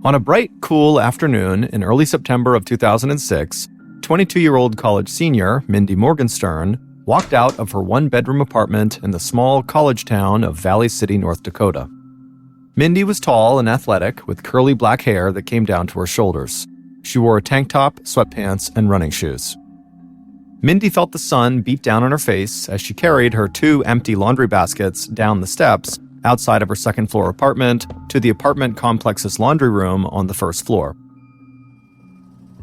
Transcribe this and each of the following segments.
On a bright, cool afternoon in early September of 2006, 22-year-old college senior Mindy Morgenstern walked out of her one-bedroom apartment in the small college town of Valley City, North Dakota. Mindy was tall and athletic, with curly black hair that came down to her shoulders. She wore a tank top, sweatpants, and running shoes. Mindy felt the sun beat down on her face as she carried her 2 empty laundry baskets down the steps outside of her second-floor apartment to the apartment complex's laundry room on the first floor.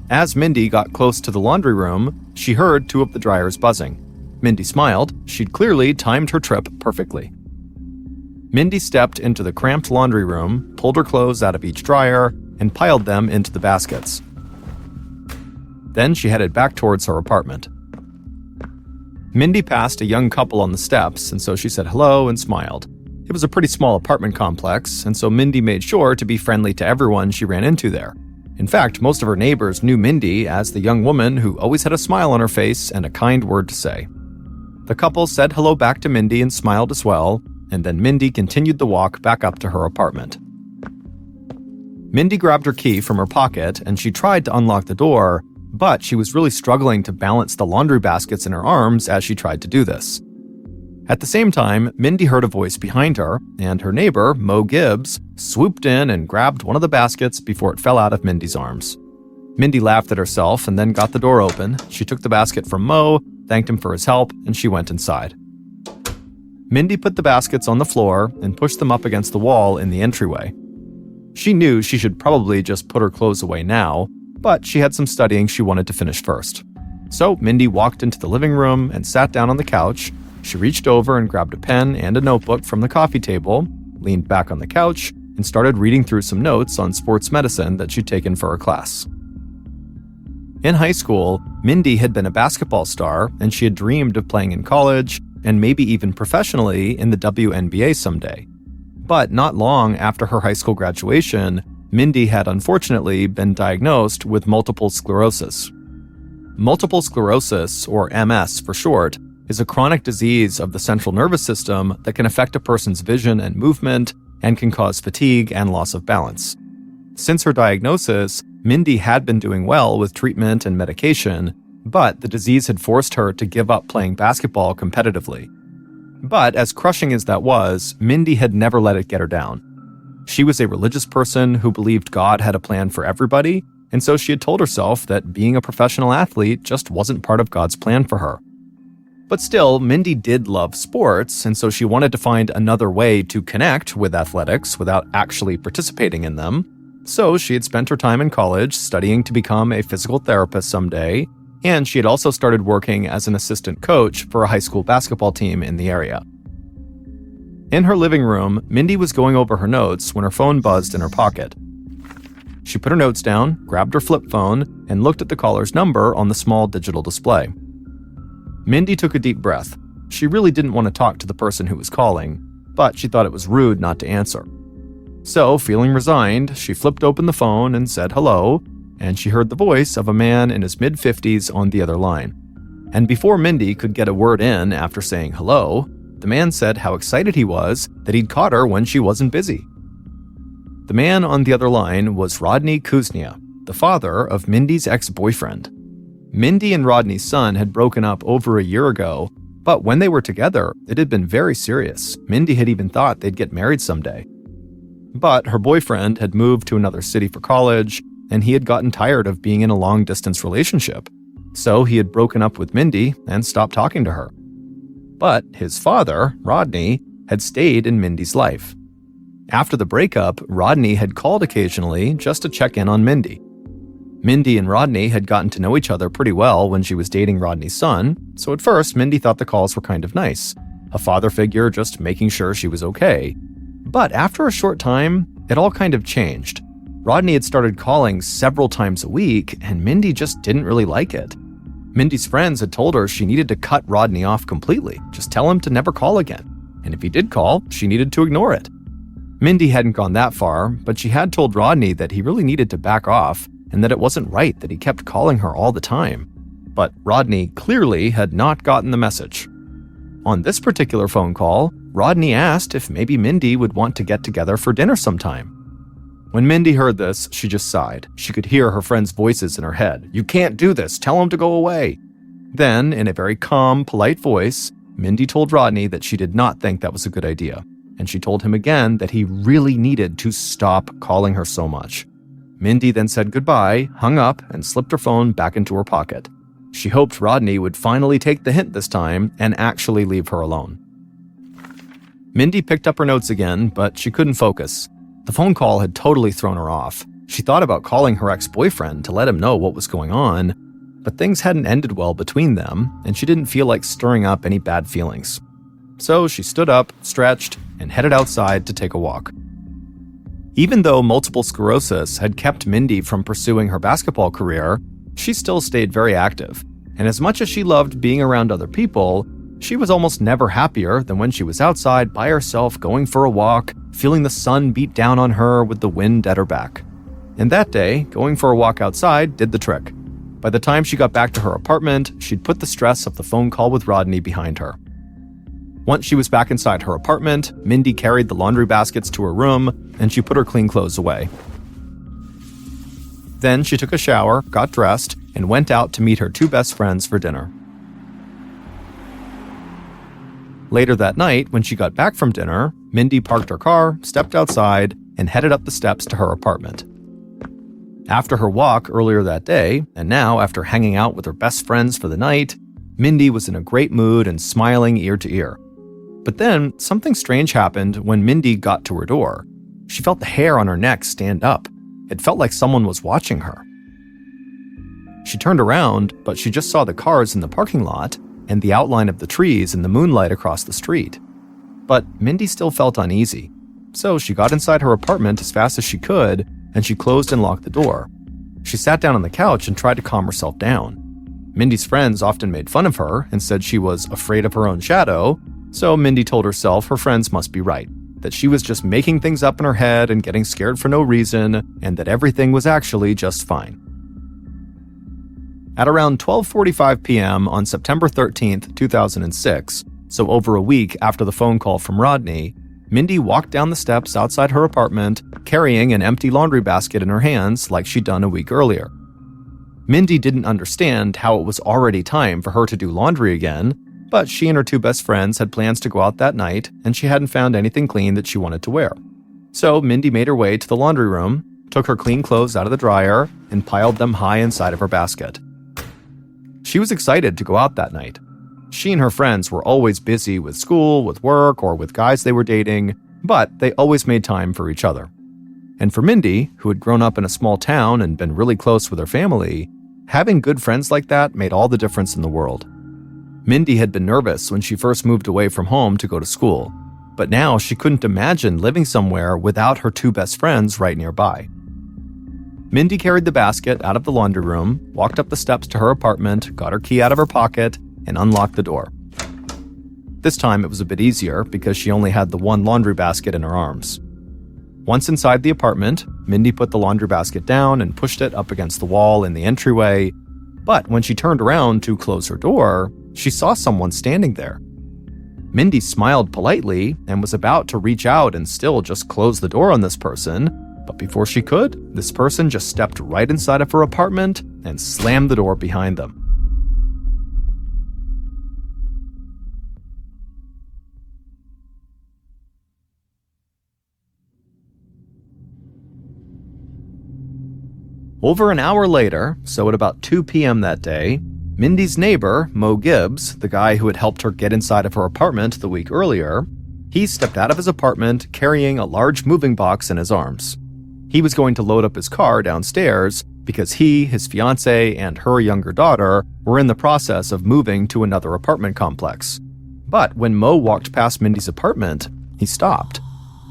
As Mindy got close to the laundry room, she heard 2 of the dryers buzzing. Mindy smiled. She'd clearly timed her trip perfectly. Mindy stepped into the cramped laundry room, pulled her clothes out of each dryer, and piled them into the baskets. Then she headed back towards her apartment. Mindy passed a young couple on the steps, and so she said hello and smiled. It was a pretty small apartment complex, and so Mindy made sure to be friendly to everyone she ran into there. In fact, most of her neighbors knew Mindy as the young woman who always had a smile on her face and a kind word to say. The couple said hello back to Mindy and smiled as well, and then Mindy continued the walk back up to her apartment. Mindy grabbed her key from her pocket and she tried to unlock the door, but she was really struggling to balance the laundry baskets in her arms as she tried to do this. At the same time, Mindy heard a voice behind her, and her neighbor, Mo Gibbs, swooped in and grabbed one of the baskets before it fell out of Mindy's arms. Mindy laughed at herself and then got the door open. She took the basket from Mo, thanked him for his help, and she went inside. Mindy put the baskets on the floor and pushed them up against the wall in the entryway. She knew she should probably just put her clothes away now, but she had some studying she wanted to finish first. So Mindy walked into the living room and sat down on the couch. She reached over and grabbed a pen and a notebook from the coffee table, leaned back on the couch, and started reading through some notes on sports medicine that she'd taken for her class. In high school, Mindy had been a basketball star, and she had dreamed of playing in college and maybe even professionally in the WNBA someday. But not long after her high school graduation, Mindy had unfortunately been diagnosed with multiple sclerosis. Multiple sclerosis, or MS for short, is a chronic disease of the central nervous system that can affect a person's vision and movement and can cause fatigue and loss of balance. Since her diagnosis, Mindy had been doing well with treatment and medication, but the disease had forced her to give up playing basketball competitively. But as crushing as that was, Mindy had never let it get her down. She was a religious person who believed God had a plan for everybody, and so she had told herself that being a professional athlete just wasn't part of God's plan for her. But still, Mindy did love sports, and so she wanted to find another way to connect with athletics without actually participating in them. So she had spent her time in college studying to become a physical therapist someday, and she had also started working as an assistant coach for a high school basketball team in the area. In her living room, Mindy was going over her notes when her phone buzzed in her pocket. She put her notes down, grabbed her flip phone, and looked at the caller's number on the small digital display. Mindy took a deep breath. She really didn't want to talk to the person who was calling, but she thought it was rude not to answer. So, feeling resigned, she flipped open the phone and said hello, and she heard the voice of a man in his mid-50s on the other line. And before Mindy could get a word in after saying hello, the man said how excited he was that he'd caught her when she wasn't busy. The man on the other line was Rodney Kuznia, the father of Mindy's ex-boyfriend. Mindy and Rodney's son had broken up over a year ago, but when they were together, it had been very serious. Mindy had even thought they'd get married someday. But her boyfriend had moved to another city for college, and he had gotten tired of being in a long-distance relationship. So he had broken up with Mindy and stopped talking to her. But his father, Rodney, had stayed in Mindy's life. After the breakup, Rodney had called occasionally just to check in on Mindy. Mindy and Rodney had gotten to know each other pretty well when she was dating Rodney's son, so at first Mindy thought the calls were kind of nice. A father figure just making sure she was okay. But after a short time, it all kind of changed. Rodney had started calling several times a week, and Mindy just didn't really like it. Mindy's friends had told her she needed to cut Rodney off completely, just tell him to never call again. And if he did call, she needed to ignore it. Mindy hadn't gone that far, but she had told Rodney that he really needed to back off and that it wasn't right that he kept calling her all the time. But Rodney clearly had not gotten the message. On this particular phone call, Rodney asked if maybe Mindy would want to get together for dinner sometime. When Mindy heard this, she just sighed. She could hear her friends' voices in her head. "You can't do this. Tell him to go away." Then, in a very calm, polite voice, Mindy told Rodney that she did not think that was a good idea. And she told him again that he really needed to stop calling her so much. Mindy then said goodbye, hung up, and slipped her phone back into her pocket. She hoped Rodney would finally take the hint this time and actually leave her alone. Mindy picked up her notes again, but she couldn't focus. The phone call had totally thrown her off. She thought about calling her ex-boyfriend to let him know what was going on, but things hadn't ended well between them, and she didn't feel like stirring up any bad feelings. So she stood up, stretched, and headed outside to take a walk. Even though multiple sclerosis had kept Mindy from pursuing her basketball career, she still stayed very active. And as much as she loved being around other people, she was almost never happier than when she was outside by herself going for a walk, feeling the sun beat down on her with the wind at her back. And that day, going for a walk outside did the trick. By the time she got back to her apartment, she'd put the stress of the phone call with Rodney behind her. Once she was back inside her apartment, Mindy carried the laundry baskets to her room, and she put her clean clothes away. Then she took a shower, got dressed, and went out to meet her two best friends for dinner. Later that night, when she got back from dinner, Mindy parked her car, stepped outside, and headed up the steps to her apartment. After her walk earlier that day, and now after hanging out with her best friends for the night, Mindy was in a great mood and smiling ear to ear. But then, something strange happened when Mindy got to her door. She felt the hair on her neck stand up. It felt like someone was watching her. She turned around, but she just saw the cars in the parking lot and the outline of the trees in the moonlight across the street. But Mindy still felt uneasy. So she got inside her apartment as fast as she could, and she closed and locked the door. She sat down on the couch and tried to calm herself down. Mindy's friends often made fun of her and said she was afraid of her own shadow, so Mindy told herself her friends must be right, that she was just making things up in her head and getting scared for no reason, and that everything was actually just fine. At around 12:45 p.m. on September 13th, 2006, so over a week after the phone call from Rodney, Mindy walked down the steps outside her apartment, carrying an empty laundry basket in her hands like she'd done a week earlier. Mindy didn't understand how it was already time for her to do laundry again, but she and her two best friends had plans to go out that night, and she hadn't found anything clean that she wanted to wear. So Mindy made her way to the laundry room, took her clean clothes out of the dryer, and piled them high inside of her basket. She was excited to go out that night. She and her friends were always busy with school, with work, or with guys they were dating, but they always made time for each other. And for Mindy, who had grown up in a small town and been really close with her family, having good friends like that made all the difference in the world. Mindy had been nervous when she first moved away from home to go to school, but now she couldn't imagine living somewhere without her two best friends right nearby. Mindy carried the basket out of the laundry room, walked up the steps to her apartment, got her key out of her pocket, and unlocked the door. This time it was a bit easier because she only had the one laundry basket in her arms. Once inside the apartment, Mindy put the laundry basket down and pushed it up against the wall in the entryway, but when she turned around to close her door, she saw someone standing there. Mindy smiled politely and was about to reach out and still just close the door on this person, but before she could, this person just stepped right inside of her apartment and slammed the door behind them. Over an hour later, so at about 2 p.m. that day, Mindy's neighbor, Mo Gibbs, the guy who had helped her get inside of her apartment the week earlier, he stepped out of his apartment carrying a large moving box in his arms. He was going to load up his car downstairs because he, his fiancée, and her younger daughter were in the process of moving to another apartment complex. But when Mo walked past Mindy's apartment, he stopped.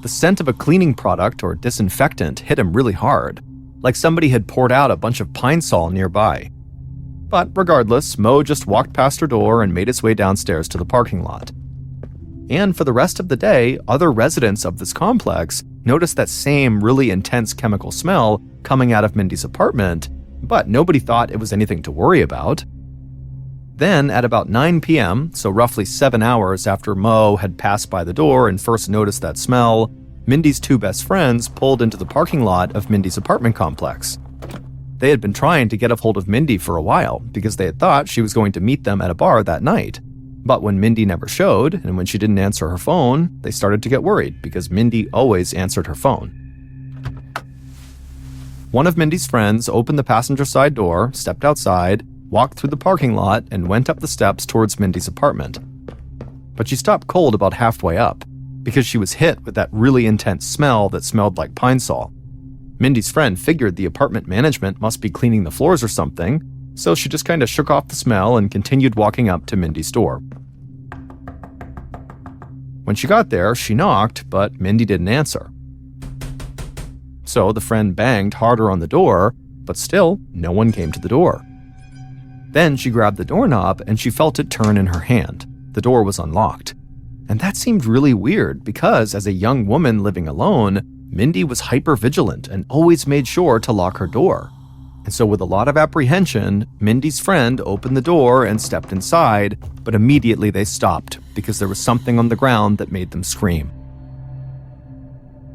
The scent of a cleaning product or disinfectant hit him really hard, like somebody had poured out a bunch of Pine Sol nearby. But regardless, Mo just walked past her door and made his way downstairs to the parking lot. And for the rest of the day, other residents of this complex noticed that same really intense chemical smell coming out of Mindy's apartment, but nobody thought it was anything to worry about. Then, at about 9 p.m., so roughly 7 hours after Mo had passed by the door and first noticed that smell, Mindy's two best friends pulled into the parking lot of Mindy's apartment complex. They had been trying to get a hold of Mindy for a while because they had thought she was going to meet them at a bar that night. But when Mindy never showed, and when she didn't answer her phone, they started to get worried because Mindy always answered her phone. One of Mindy's friends opened the passenger side door, stepped outside, walked through the parking lot, and went up the steps towards Mindy's apartment. But she stopped cold about halfway up because she was hit with that really intense smell that smelled like pine sol. Mindy's friend figured the apartment management must be cleaning the floors or something, so she just kind of shook off the smell and continued walking up to Mindy's door. When she got there, she knocked, but Mindy didn't answer. So the friend banged harder on the door, but still, no one came to the door. Then she grabbed the doorknob and she felt it turn in her hand. The door was unlocked. And that seemed really weird because, as a young woman living alone, Mindy was hyper-vigilant and always made sure to lock her door. And so with a lot of apprehension, Mindy's friend opened the door and stepped inside, but immediately they stopped because there was something on the ground that made them scream.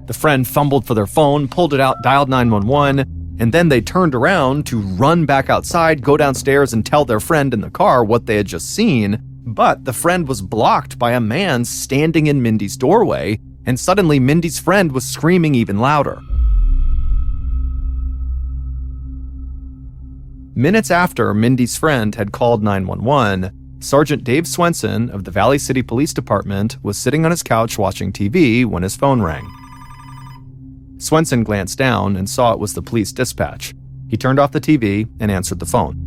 The friend fumbled for their phone, pulled it out, dialed 911, and then they turned around to run back outside, go downstairs, and tell their friend in the car what they had just seen. But the friend was blocked by a man standing in Mindy's doorway, and suddenly Mindy's friend was screaming even louder. Minutes after Mindy's friend had called 911, Sergeant Dave Swenson of the Valley City Police Department was sitting on his couch watching TV when his phone rang. Swenson glanced down and saw it was the police dispatch. He turned off the TV and answered the phone.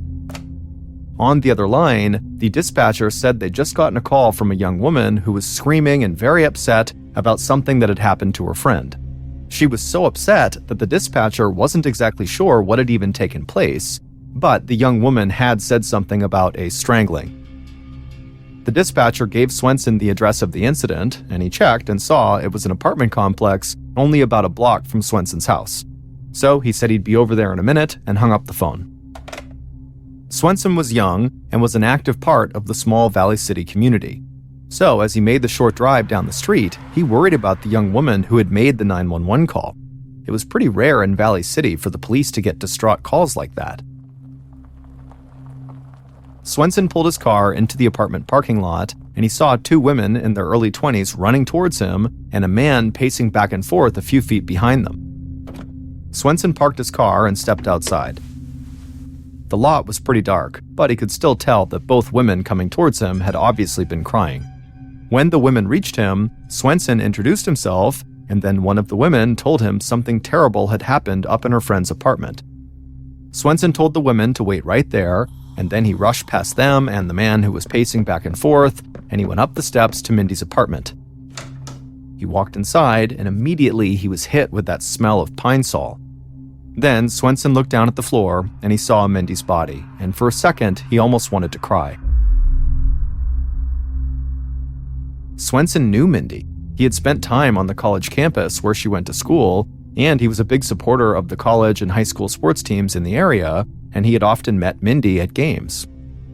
On the other line, the dispatcher said they'd just gotten a call from a young woman who was screaming and very upset about something that had happened to her friend. She was so upset that the dispatcher wasn't exactly sure what had even taken place, but the young woman had said something about a strangling. The dispatcher gave Swenson the address of the incident, and he checked and saw it was an apartment complex only about a block from Swenson's house. So he said he'd be over there in a minute and hung up the phone. Swenson was young and was an active part of the small Valley City community. So as he made the short drive down the street, he worried about the young woman who had made the 911 call. It was pretty rare in Valley City for the police to get distraught calls like that. Swenson pulled his car into the apartment parking lot, and he saw two women in their early 20s running towards him and a man pacing back and forth a few feet behind them. Swenson parked his car and stepped outside. The lot was pretty dark, but he could still tell that both women coming towards him had obviously been crying. When the women reached him, Swenson introduced himself, and then one of the women told him something terrible had happened up in her friend's apartment. Swenson told the women to wait right there, and then he rushed past them and the man who was pacing back and forth, and he went up the steps to Mindy's apartment. He walked inside, and immediately he was hit with that smell of pine sol. Then Swenson looked down at the floor, and he saw Mindy's body, and for a second, he almost wanted to cry. Swenson knew Mindy. He had spent time on the college campus where she went to school, and he was a big supporter of the college and high school sports teams in the area, and he had often met Mindy at games.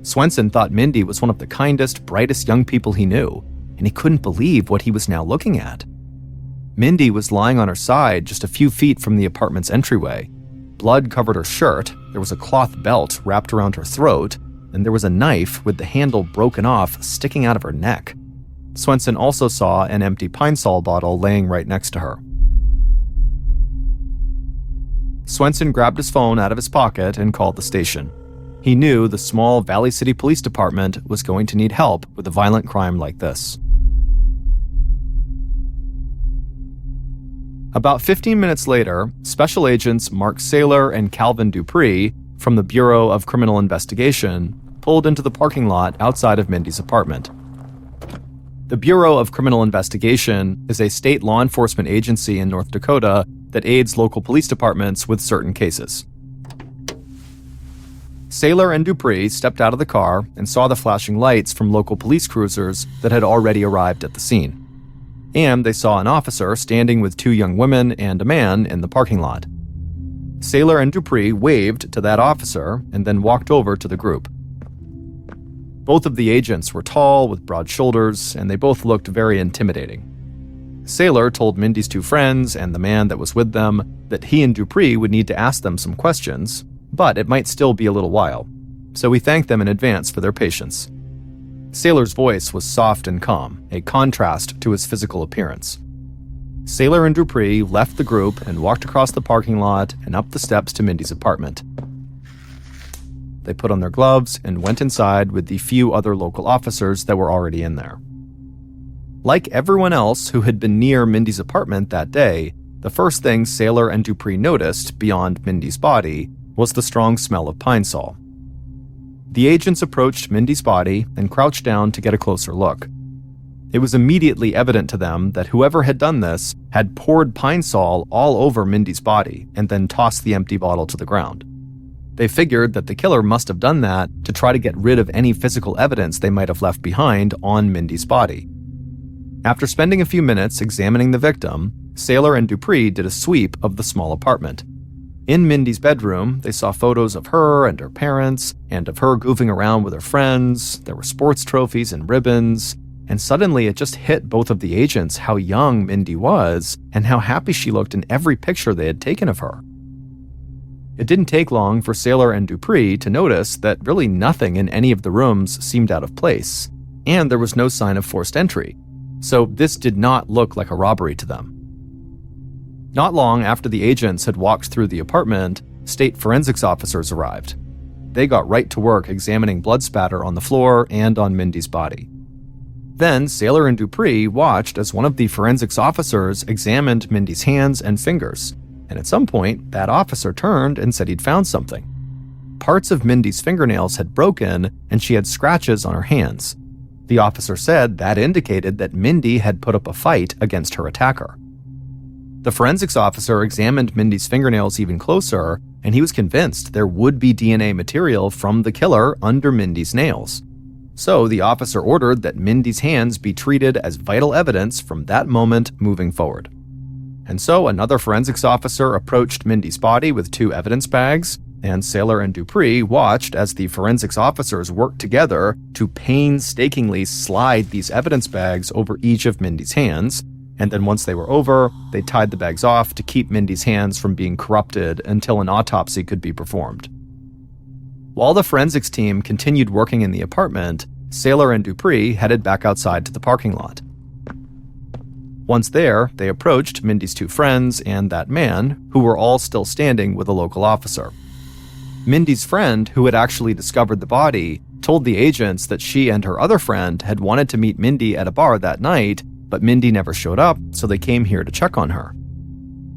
Swenson thought Mindy was one of the kindest, brightest young people he knew, and he couldn't believe what he was now looking at. Mindy was lying on her side just a few feet from the apartment's entryway. Blood covered her shirt, there was a cloth belt wrapped around her throat, and there was a knife with the handle broken off sticking out of her neck. Swenson also saw an empty pine sol bottle laying right next to her. Swenson grabbed his phone out of his pocket and called the station. He knew the small Valley City Police Department was going to need help with a violent crime like this. About 15 minutes later, Special Agents Mark Saylor and Calvin Dupree from the Bureau of Criminal Investigation pulled into the parking lot outside of Mindy's apartment. The Bureau of Criminal Investigation is a state law enforcement agency in North Dakota that aids local police departments with certain cases. Saylor and Dupree stepped out of the car and saw the flashing lights from local police cruisers that had already arrived at the scene. And they saw an officer standing with two young women and a man in the parking lot. Saylor and Dupree waved to that officer and then walked over to the group. Both of the agents were tall with broad shoulders, and they both looked very intimidating. Sailor told Mindy's two friends and the man that was with them that he and Dupree would need to ask them some questions, but it might still be a little while, so he thanked them in advance for their patience. Sailor's voice was soft and calm, a contrast to his physical appearance. Sailor and Dupree left the group and walked across the parking lot and up the steps to Mindy's apartment. They put on their gloves and went inside with the few other local officers that were already in there. Like everyone else who had been near Mindy's apartment that day, the first thing Sailor and Dupree noticed beyond Mindy's body was the strong smell of pine sol. The agents approached Mindy's body and crouched down to get a closer look. It was immediately evident to them that whoever had done this had poured pine sol all over Mindy's body and then tossed the empty bottle to the ground. They figured that the killer must have done that to try to get rid of any physical evidence they might have left behind on Mindy's body. After spending a few minutes examining the victim, Sailor and Dupree did a sweep of the small apartment. In Mindy's bedroom, they saw photos of her and her parents, and of her goofing around with her friends. There were sports trophies and ribbons, and suddenly it just hit both of the agents how young Mindy was and how happy she looked in every picture they had taken of her. It didn't take long for Sailor and Dupree to notice that really nothing in any of the rooms seemed out of place, and there was no sign of forced entry, so this did not look like a robbery to them. Not long after the agents had walked through the apartment, state forensics officers arrived. They got right to work examining blood spatter on the floor and on Mindy's body. Then Sailor and Dupree watched as one of the forensics officers examined Mindy's hands and fingers, and at some point, that officer turned and said he'd found something. Parts of Mindy's fingernails had broken, and she had scratches on her hands. The officer said that indicated that Mindy had put up a fight against her attacker. The forensics officer examined Mindy's fingernails even closer, and he was convinced there would be DNA material from the killer under Mindy's nails. So the officer ordered that Mindy's hands be treated as vital evidence from that moment moving forward. And so another forensics officer approached Mindy's body with 2 evidence bags, and Sailor and Dupree watched as the forensics officers worked together to painstakingly slide these evidence bags over each of Mindy's hands, and then once they were over, they tied the bags off to keep Mindy's hands from being corrupted until an autopsy could be performed. While the forensics team continued working in the apartment, Sailor and Dupree headed back outside to the parking lot. Once there, they approached Mindy's 2 friends and that man, who were all still standing with a local officer. Mindy's friend, who had actually discovered the body, told the agents that she and her other friend had wanted to meet Mindy at a bar that night, but Mindy never showed up, so they came here to check on her.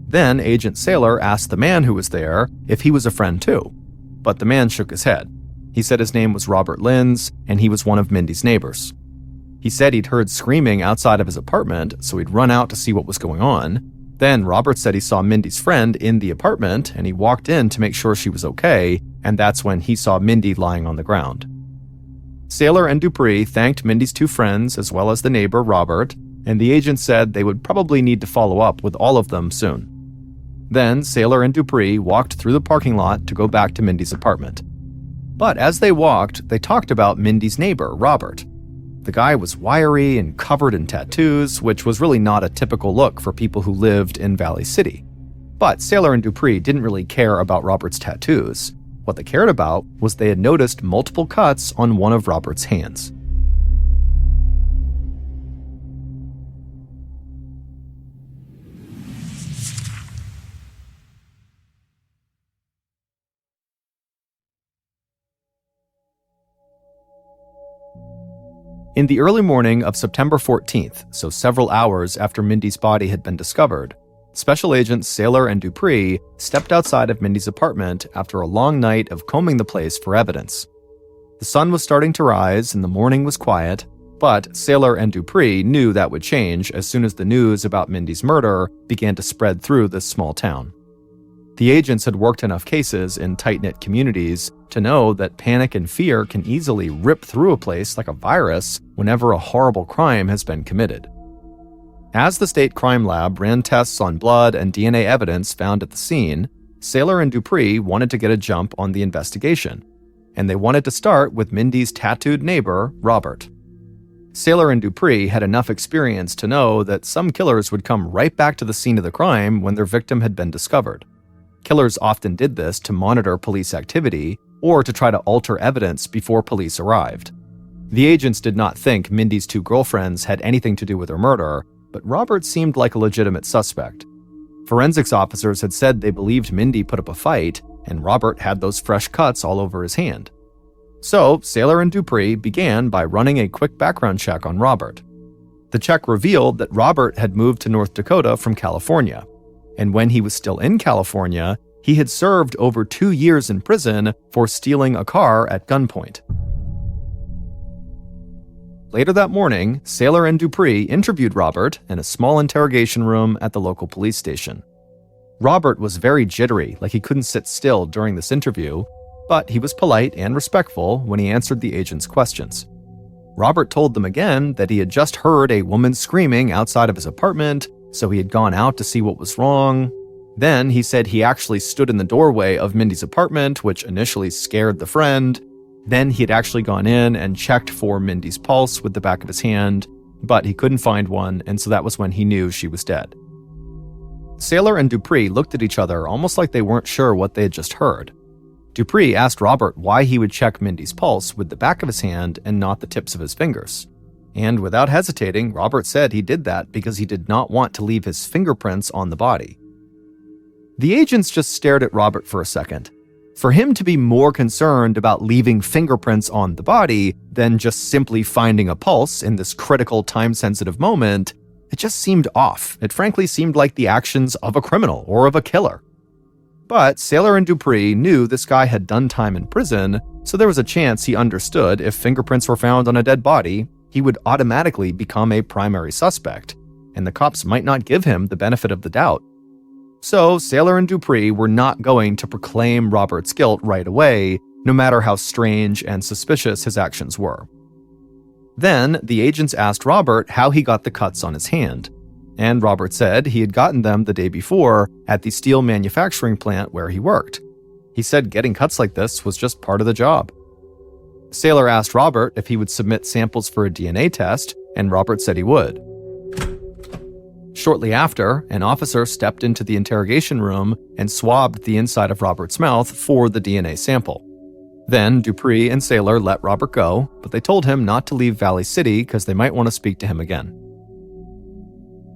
Then Agent Sailor asked the man who was there if he was a friend too, but the man shook his head. He said his name was Robert Linz, and he was one of Mindy's neighbors. He said he'd heard screaming outside of his apartment, so he'd run out to see what was going on. Then Robert said he saw Mindy's friend in the apartment, and he walked in to make sure she was okay, and that's when he saw Mindy lying on the ground. Sailor and Dupree thanked Mindy's 2 friends as well as the neighbor, Robert, and the agent said they would probably need to follow up with all of them soon. Then Sailor and Dupree walked through the parking lot to go back to Mindy's apartment. But as they walked, they talked about Mindy's neighbor, Robert. The guy was wiry and covered in tattoos, which was really not a typical look for people who lived in Valley City. But Sailor and Dupree didn't really care about Robert's tattoos. What they cared about was they had noticed multiple cuts on one of Robert's hands. In the early morning of September 14th, so several hours after Mindy's body had been discovered, Special Agents Sailor and Dupree stepped outside of Mindy's apartment after a long night of combing the place for evidence. The sun was starting to rise and the morning was quiet, but Sailor and Dupree knew that would change as soon as the news about Mindy's murder began to spread through this small town. The agents had worked enough cases in tight-knit communities to know that panic and fear can easily rip through a place like a virus whenever a horrible crime has been committed. As the state crime lab ran tests on blood and DNA evidence found at the scene, Sailor and Dupree wanted to get a jump on the investigation, and they wanted to start with Mindy's tattooed neighbor, Robert. Saylor and Dupree had enough experience to know that some killers would come right back to the scene of the crime when their victim had been discovered. Killers often did this to monitor police activity or to try to alter evidence before police arrived. The agents did not think Mindy's two girlfriends had anything to do with her murder, but Robert seemed like a legitimate suspect. Forensics officers had said they believed Mindy put up a fight, and Robert had those fresh cuts all over his hand. So, Saylor and Dupree began by running a quick background check on Robert. The check revealed that Robert had moved to North Dakota from California, and when he was still in California, he had served over 2 years in prison for stealing a car at gunpoint. Later that morning, Saylor and Dupree interviewed Robert in a small interrogation room at the local police station. Robert was very jittery, like he couldn't sit still during this interview, but he was polite and respectful when he answered the agents' questions. Robert told them again that he had just heard a woman screaming outside of his apartment, so he had gone out to see what was wrong. Then he said he actually stood in the doorway of Mindy's apartment, which initially scared the friend. Then he had actually gone in and checked for Mindy's pulse with the back of his hand, but he couldn't find one, and so that was when he knew she was dead. Saylor and Dupree looked at each other almost like they weren't sure what they had just heard. Dupree asked Robert why he would check Mindy's pulse with the back of his hand and not the tips of his fingers. And without hesitating, Robert said he did that because he did not want to leave his fingerprints on the body. The agents just stared at Robert for a second. For him to be more concerned about leaving fingerprints on the body than just simply finding a pulse in this critical time-sensitive moment, it just seemed off. It frankly seemed like the actions of a criminal or of a killer. But Saylor and Dupree knew this guy had done time in prison, so there was a chance he understood if fingerprints were found on a dead body, he would automatically become a primary suspect, and the cops might not give him the benefit of the doubt. So Saylor and Dupree were not going to proclaim Robert's guilt right away, no matter how strange and suspicious his actions were. Then the agents asked Robert how he got the cuts on his hand, and Robert said he had gotten them the day before at the steel manufacturing plant where he worked. He said getting cuts like this was just part of the job. Saylor asked Robert if he would submit samples for a DNA test, and Robert said he would. Shortly after, an officer stepped into the interrogation room and swabbed the inside of Robert's mouth for the DNA sample. Then Dupree and Saylor let Robert go, but they told him not to leave Valley City because they might want to speak to him again.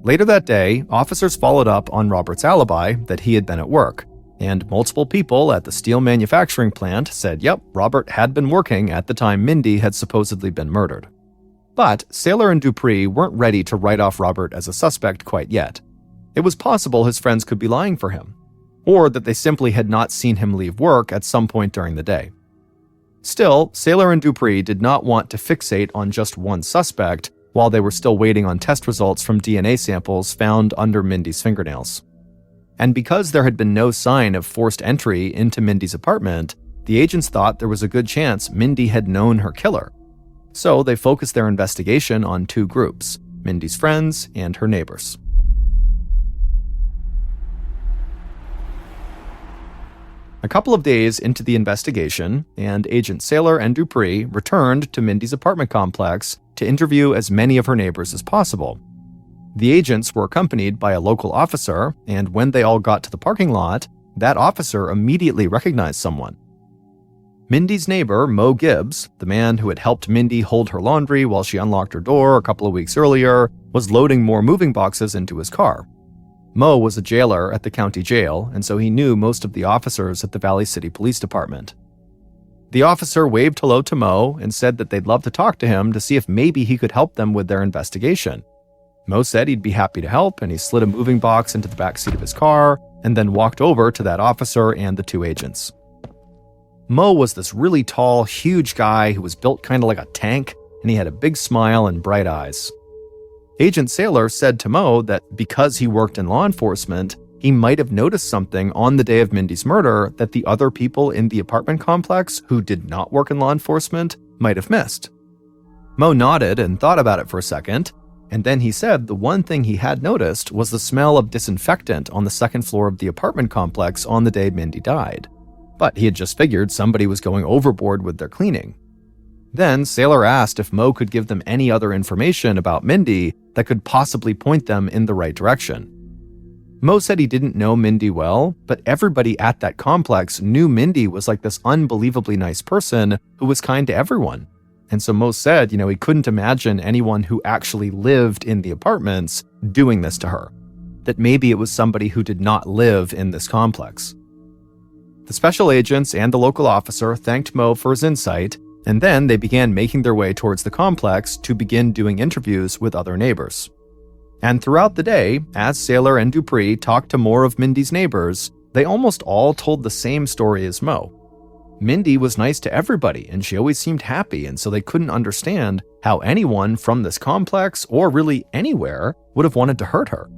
Later that day, officers followed up on Robert's alibi that he had been at work, and multiple people at the steel manufacturing plant said, yep, Robert had been working at the time Mindy had supposedly been murdered. But Saylor and Dupree weren't ready to write off Robert as a suspect quite yet. It was possible his friends could be lying for him, or that they simply had not seen him leave work at some point during the day. Still, Saylor and Dupree did not want to fixate on just one suspect while they were still waiting on test results from DNA samples found under Mindy's fingernails. And because there had been no sign of forced entry into Mindy's apartment, the agents thought there was a good chance Mindy had known her killer. So they focused their investigation on two groups, Mindy's friends and her neighbors. A couple of days into the investigation, and Agent Saylor and Dupree returned to Mindy's apartment complex to interview as many of her neighbors as possible. The agents were accompanied by a local officer, and when they all got to the parking lot, that officer immediately recognized someone. Mindy's neighbor, Mo Gibbs, the man who had helped Mindy hold her laundry while she unlocked her door a couple of weeks earlier, was loading more moving boxes into his car. Mo was a jailer at the county jail, and so he knew most of the officers at the Valley City Police Department. The officer waved hello to Mo and said that they'd love to talk to him to see if maybe he could help them with their investigation. Mo said he'd be happy to help, and he slid a moving box into the back seat of his car and then walked over to that officer and the two agents. Mo was this really tall, huge guy who was built kind of like a tank, and he had a big smile and bright eyes. Agent Saylor said to Mo that because he worked in law enforcement, he might have noticed something on the day of Mindy's murder that the other people in the apartment complex who did not work in law enforcement might have missed. Mo nodded and thought about it for a second, and then he said the one thing he had noticed was the smell of disinfectant on the second floor of the apartment complex on the day Mindy died. But he had just figured somebody was going overboard with their cleaning. Then Sailor asked if Mo could give them any other information about Mindy that could possibly point them in the right direction. Mo said he didn't know Mindy well, but everybody at that complex knew Mindy was like this unbelievably nice person who was kind to everyone. And so Mo said, he couldn't imagine anyone who actually lived in the apartments doing this to her. That maybe it was somebody who did not live in this complex. The special agents and the local officer thanked Mo for his insight, and then they began making their way towards the complex to begin doing interviews with other neighbors. And throughout the day, as Sailor and Dupree talked to more of Mindy's neighbors, they almost all told the same story as Mo. Mindy was nice to everybody, and she always seemed happy, and so they couldn't understand how anyone from this complex, or really anywhere, would have wanted to hurt her.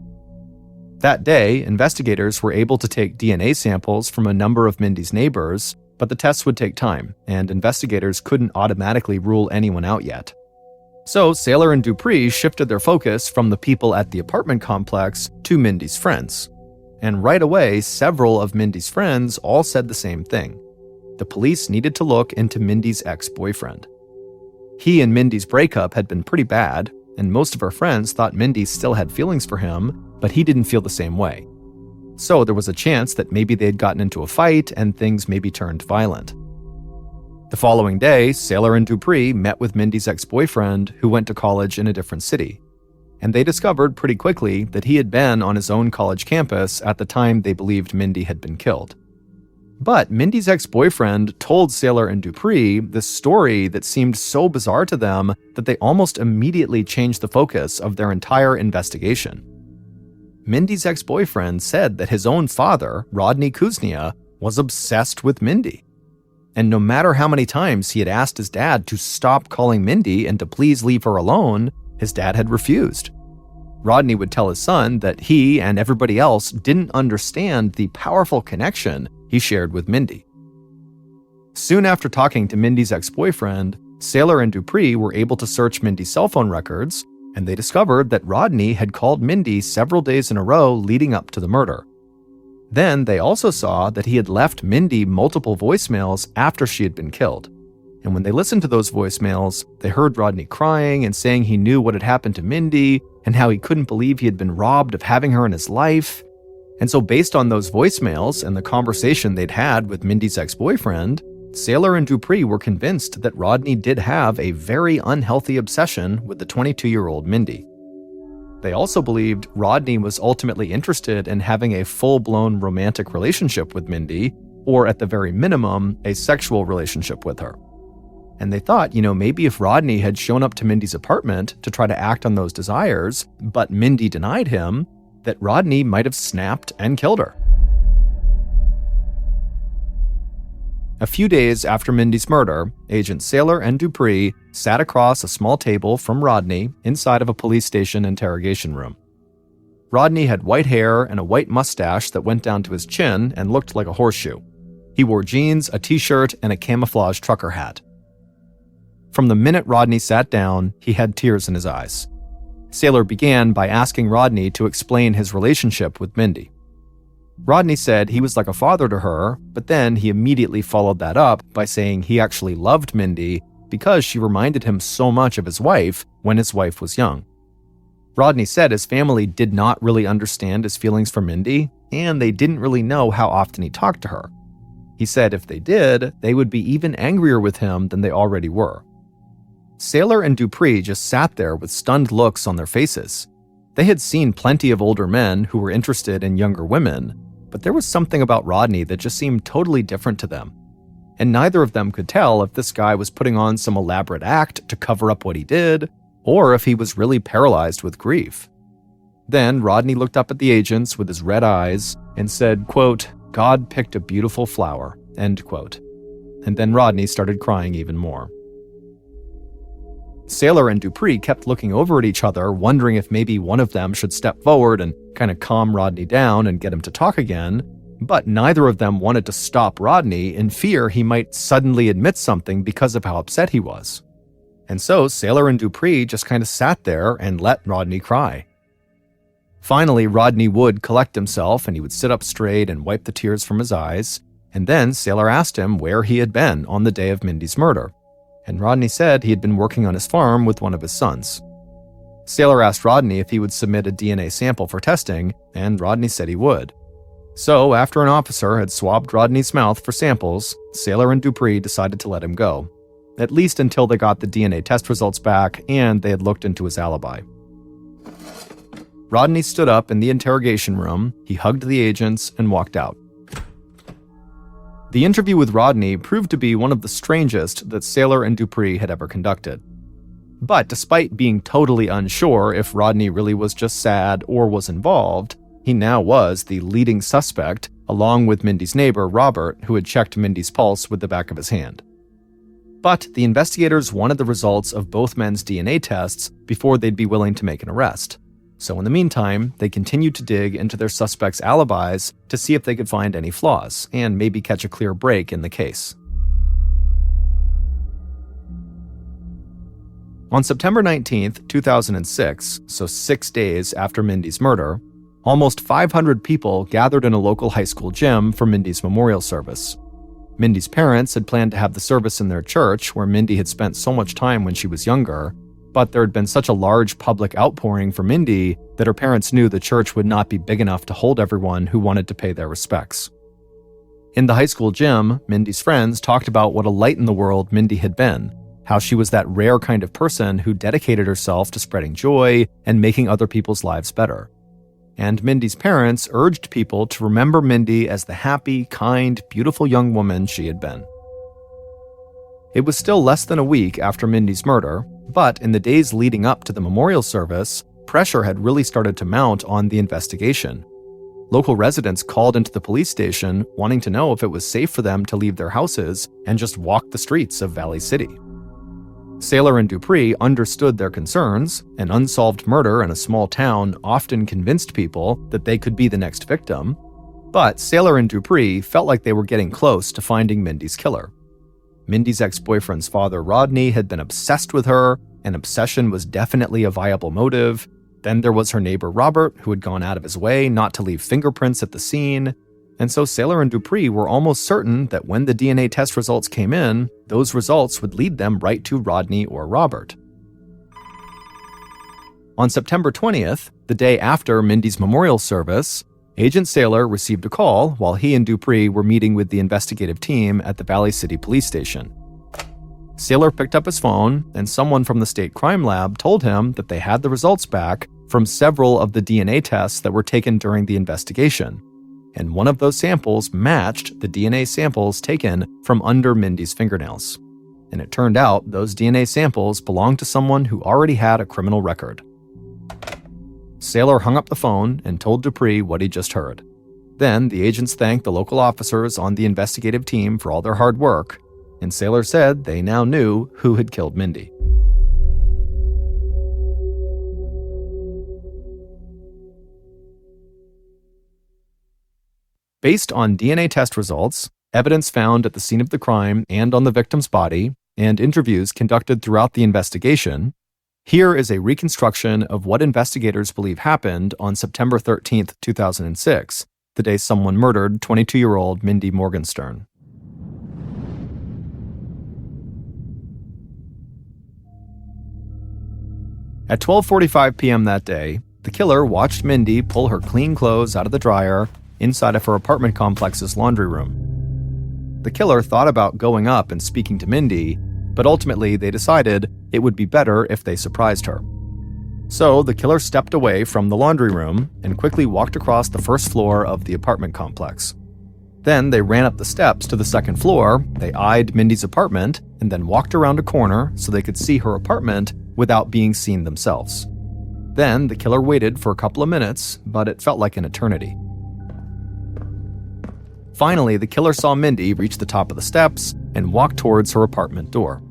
That day, investigators were able to take DNA samples from a number of Mindy's neighbors, but the tests would take time, and investigators couldn't automatically rule anyone out yet. So Sailor and Dupree shifted their focus from the people at the apartment complex to Mindy's friends. And right away, several of Mindy's friends all said the same thing. The police needed to look into Mindy's ex-boyfriend. He and Mindy's breakup had been pretty bad, and most of her friends thought Mindy still had feelings for him, but he didn't feel the same way. So there was a chance that maybe they had gotten into a fight and things maybe turned violent. The following day, Sailor and Dupree met with Mindy's ex-boyfriend, who went to college in a different city. And they discovered pretty quickly that he had been on his own college campus at the time they believed Mindy had been killed. But Mindy's ex-boyfriend told Sailor and Dupree this story that seemed so bizarre to them that they almost immediately changed the focus of their entire investigation. Mindy's ex-boyfriend said that his own father, Rodney Kuznia, was obsessed with Mindy. And no matter how many times he had asked his dad to stop calling Mindy and to please leave her alone, his dad had refused. Rodney would tell his son that he and everybody else didn't understand the powerful connection he shared with Mindy. Soon after talking to Mindy's ex-boyfriend, Sailor and Dupree were able to search Mindy's cell phone records, and they discovered that Rodney had called Mindy several days in a row leading up to the murder. Then they also saw that he had left Mindy multiple voicemails after she had been killed. And when they listened to those voicemails, they heard Rodney crying and saying he knew what had happened to Mindy and how he couldn't believe he had been robbed of having her in his life. And so based on those voicemails and the conversation they'd had with Mindy's ex-boyfriend, Sailor and Dupree were convinced that Rodney did have a very unhealthy obsession with the 22-year-old Mindy. They also believed Rodney was ultimately interested in having a full-blown romantic relationship with Mindy, or at the very minimum, a sexual relationship with her. And they thought, maybe if Rodney had shown up to Mindy's apartment to try to act on those desires, but Mindy denied him, that Rodney might have snapped and killed her. A few days after Mindy's murder, Agent Sailor and Dupree sat across a small table from Rodney inside of a police station interrogation room. Rodney had white hair and a white mustache that went down to his chin and looked like a horseshoe. He wore jeans, a t-shirt, and a camouflage trucker hat. From the minute Rodney sat down, he had tears in his eyes. Sailor began by asking Rodney to explain his relationship with Mindy. Rodney said he was like a father to her, but then he immediately followed that up by saying he actually loved Mindy because she reminded him so much of his wife when his wife was young. Rodney said his family did not really understand his feelings for Mindy, and they didn't really know how often he talked to her. He said if they did, they would be even angrier with him than they already were. Sailor and Dupree just sat there with stunned looks on their faces. They had seen plenty of older men who were interested in younger women, but there was something about Rodney that just seemed totally different to them. And neither of them could tell if this guy was putting on some elaborate act to cover up what he did, or if he was really paralyzed with grief. Then Rodney looked up at the agents with his red eyes and said, quote, "God picked a beautiful flower," end quote. And then Rodney started crying even more. Sailor and Dupree kept looking over at each other, wondering if maybe one of them should step forward and kind of calm Rodney down and get him to talk again, but neither of them wanted to stop Rodney in fear he might suddenly admit something because of how upset he was. And so Sailor and Dupree just kind of sat there and let Rodney cry. Finally, Rodney would collect himself and he would sit up straight and wipe the tears from his eyes, and then Sailor asked him where he had been on the day of Mindy's murder. and Rodney said he had been working on his farm with one of his sons. Saylor asked Rodney if he would submit a DNA sample for testing, and Rodney said he would. So, after an officer had swabbed Rodney's mouth for samples, Saylor and Dupree decided to let him go, at least until they got the DNA test results back and they had looked into his alibi. Rodney stood up in the interrogation room, he hugged the agents, and walked out. The interview with Rodney proved to be one of the strangest that Saylor and Dupree had ever conducted. But despite being totally unsure if Rodney really was just sad or was involved, he now was the leading suspect, along with Mindy's neighbor, Robert, who had checked Mindy's pulse with the back of his hand. But the investigators wanted the results of both men's DNA tests before they'd be willing to make an arrest. So in the meantime, they continued to dig into their suspects' alibis to see if they could find any flaws and maybe catch a clear break in the case. On September 19, 2006, so 6 days after Mindy's murder, almost 500 people gathered in a local high school gym for Mindy's memorial service. Mindy's parents had planned to have the service in their church, where Mindy had spent so much time when she was younger, but there had been such a large public outpouring for Mindy that her parents knew the church would not be big enough to hold everyone who wanted to pay their respects. In the high school gym, Mindy's friends talked about what a light in the world Mindy had been, how she was that rare kind of person who dedicated herself to spreading joy and making other people's lives better. And Mindy's parents urged people to remember Mindy as the happy, kind, beautiful young woman she had been. It was still less than a week after Mindy's murder, but in the days leading up to the memorial service, pressure had really started to mount on the investigation. Local residents called into the police station wanting to know if it was safe for them to leave their houses and just walk the streets of Valley City. Saylor and Dupree understood their concerns. An unsolved murder in a small town often convinced people that they could be the next victim, but Saylor and Dupree felt like they were getting close to finding Mindy's killer. Mindy's ex-boyfriend's father, Rodney, had been obsessed with her, and obsession was definitely a viable motive. Then there was her neighbor, Robert, who had gone out of his way not to leave fingerprints at the scene. And so Saylor and Dupree were almost certain that when the DNA test results came in, those results would lead them right to Rodney or Robert. On September 20th, the day after Mindy's memorial service, Agent Saylor received a call while he and Dupree were meeting with the investigative team at the Valley City Police Station. Saylor picked up his phone, and someone from the state crime lab told him that they had the results back from several of the DNA tests that were taken during the investigation. And one of those samples matched the DNA samples taken from under Mindy's fingernails. And it turned out those DNA samples belonged to someone who already had a criminal record. Saylor hung up the phone and told Dupree what he just heard. Then the agents thanked the local officers on the investigative team for all their hard work, and Saylor said they now knew who had killed Mindy. Based on DNA test results, evidence found at the scene of the crime and on the victim's body, and interviews conducted throughout the investigation, here is a reconstruction of what investigators believe happened on September 13, 2006, the day someone murdered 22-year-old Mindy Morgenstern. At 12:45 p.m. that day, the killer watched Mindy pull her clean clothes out of the dryer inside of her apartment complex's laundry room. The killer thought about going up and speaking to Mindy, but ultimately they decided it would be better if they surprised her. So the killer stepped away from the laundry room and quickly walked across the first floor of the apartment complex. Then they ran up the steps to the second floor, they eyed Mindy's apartment, and then walked around a corner so they could see her apartment without being seen themselves. Then the killer waited for a couple of minutes, but it felt like an eternity. Finally, the killer saw Mindy reach the top of the steps and walk towards her apartment door.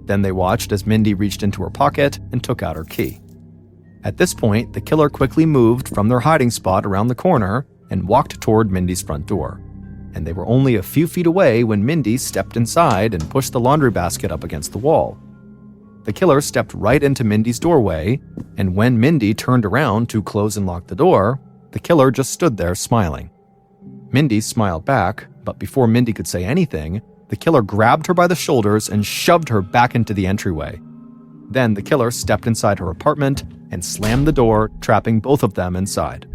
Then they watched as Mindy reached into her pocket and took out her key. At this point, the killer quickly moved from their hiding spot around the corner and walked toward Mindy's front door. And they were only a few feet away when Mindy stepped inside and pushed the laundry basket up against the wall. The killer stepped right into Mindy's doorway, and when Mindy turned around to close and lock the door, the killer just stood there smiling. Mindy smiled back, but before Mindy could say anything, The killer grabbed her by the shoulders and shoved her back into the entryway. Then the killer stepped inside her apartment and slammed the door, trapping both of them inside.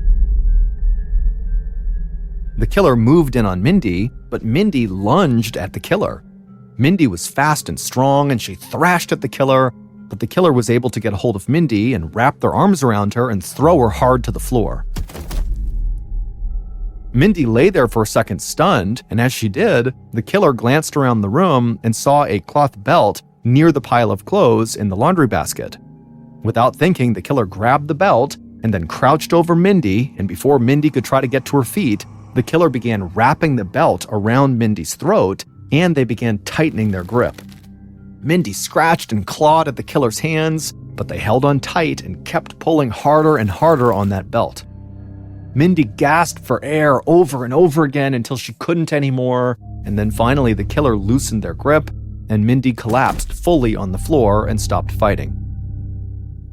The killer moved in on Mindy, but Mindy lunged at the killer. Mindy was fast and strong, and she thrashed at the killer, but the killer was able to get a hold of Mindy and wrap their arms around her and throw her hard to the floor. Mindy lay there for a second stunned, and as she did, the killer glanced around the room and saw a cloth belt near the pile of clothes in the laundry basket. Without thinking, the killer grabbed the belt and then crouched over Mindy, and before Mindy could try to get to her feet, the killer began wrapping the belt around Mindy's throat, and they began tightening their grip. Mindy scratched and clawed at the killer's hands, but they held on tight and kept pulling harder and harder on that belt. Mindy gasped for air over and over again until she couldn't anymore, and then finally the killer loosened their grip, and Mindy collapsed fully on the floor and stopped fighting.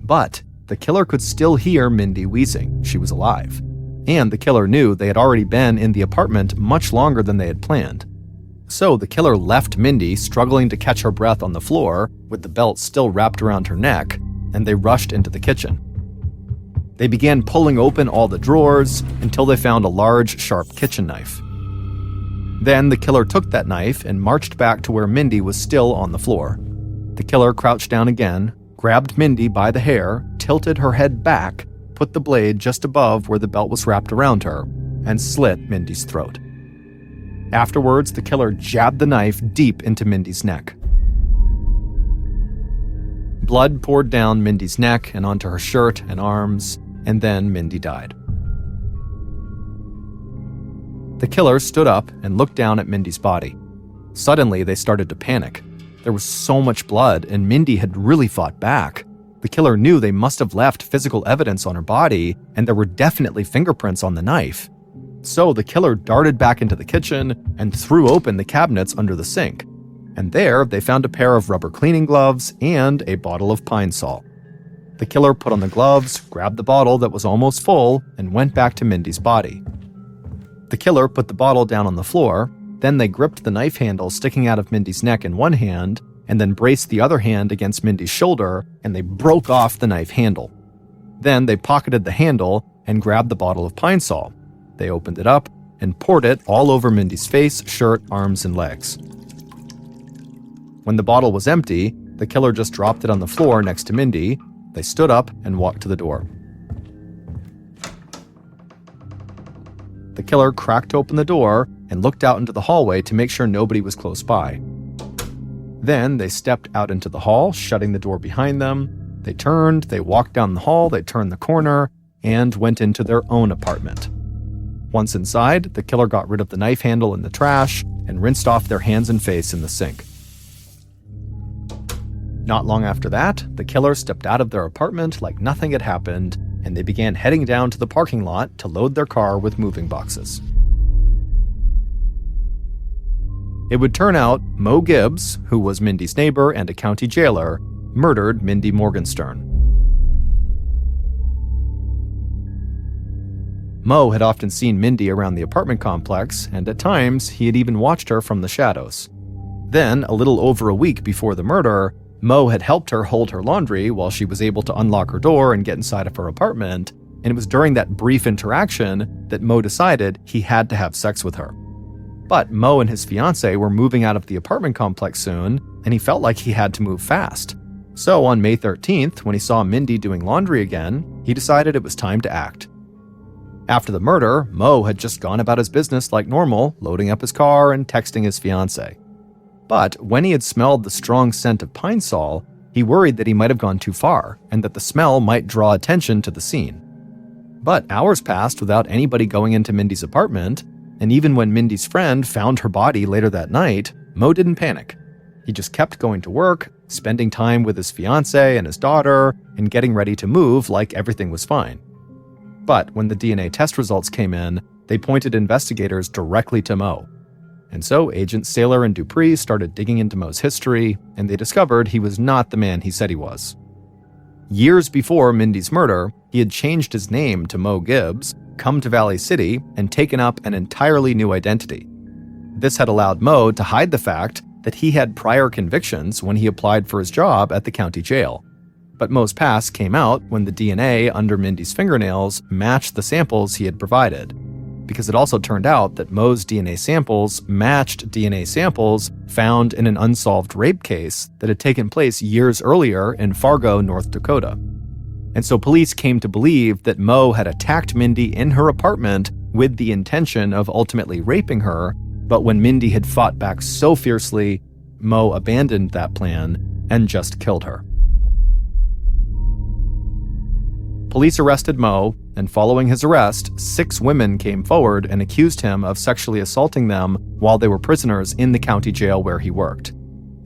But the killer could still hear Mindy wheezing. She was alive. And the killer knew they had already been in the apartment much longer than they had planned. So the killer left Mindy struggling to catch her breath on the floor, with the belt still wrapped around her neck, and they rushed into the kitchen. They began pulling open all the drawers until they found a large, sharp kitchen knife. Then the killer took that knife and marched back to where Mindy was still on the floor. The killer crouched down again, grabbed Mindy by the hair, tilted her head back, put the blade just above where the belt was wrapped around her, and slit Mindy's throat. Afterwards, the killer jabbed the knife deep into Mindy's neck. Blood poured down Mindy's neck and onto her shirt and arms, and then Mindy died. The killer stood up and looked down at Mindy's body. Suddenly, they started to panic. There was so much blood, and Mindy had really fought back. The killer knew they must have left physical evidence on her body, and there were definitely fingerprints on the knife. So the killer darted back into the kitchen and threw open the cabinets under the sink. And there, they found a pair of rubber cleaning gloves and a bottle of Pine Sol. The killer put on the gloves, grabbed the bottle that was almost full, and went back to Mindy's body. The killer put the bottle down on the floor, then they gripped the knife handle sticking out of Mindy's neck in one hand, and then braced the other hand against Mindy's shoulder, and they broke off the knife handle. Then they pocketed the handle and grabbed the bottle of Pine Sol. They opened it up and poured it all over Mindy's face, shirt, arms, and legs. When the bottle was empty, the killer just dropped it on the floor next to Mindy. They stood up and walked to the door. The killer cracked open the door and looked out into the hallway to make sure nobody was close by. Then they stepped out into the hall, shutting the door behind them. They turned, they walked down the hall, they turned the corner, and went into their own apartment. Once inside, the killer got rid of the knife handle in the trash and rinsed off their hands and face in the sink. Not long after that, the killer stepped out of their apartment like nothing had happened, and they began heading down to the parking lot to load their car with moving boxes. It would turn out Mo Gibbs, who was Mindy's neighbor and a county jailer, murdered Mindy Morgenstern. Mo had often seen Mindy around the apartment complex, and at times he had even watched her from the shadows. Then, a little over a week before the murder, Mo had helped her hold her laundry while she was able to unlock her door and get inside of her apartment, and it was during that brief interaction that Mo decided he had to have sex with her. But Mo and his fiancée were moving out of the apartment complex soon, and he felt like he had to move fast. So on May 13th, when he saw Mindy doing laundry again, he decided it was time to act. After the murder, Mo had just gone about his business like normal, loading up his car and texting his fiancée. But when he had smelled the strong scent of Pine Sol, he worried that he might have gone too far, and that the smell might draw attention to the scene. But hours passed without anybody going into Mindy's apartment, and even when Mindy's friend found her body later that night, Mo didn't panic. He just kept going to work, spending time with his fiancée and his daughter, and getting ready to move like everything was fine. But when the DNA test results came in, they pointed investigators directly to Mo. And so Agents Saylor and Dupree started digging into Mo's history, and they discovered he was not the man he said he was. Years before Mindy's murder, he had changed his name to Mo Gibbs, come to Valley City, and taken up an entirely new identity. This had allowed Mo to hide the fact that he had prior convictions when he applied for his job at the county jail. But Mo's past came out when the DNA under Mindy's fingernails matched the samples he had provided, because it also turned out that Mo's DNA samples matched DNA samples found in an unsolved rape case that had taken place years earlier in Fargo, North Dakota. And so police came to believe that Mo had attacked Mindy in her apartment with the intention of ultimately raping her, but when Mindy had fought back so fiercely, Mo abandoned that plan and just killed her. Police arrested Mo, and following his arrest, 6 women came forward and accused him of sexually assaulting them while they were prisoners in the county jail where he worked.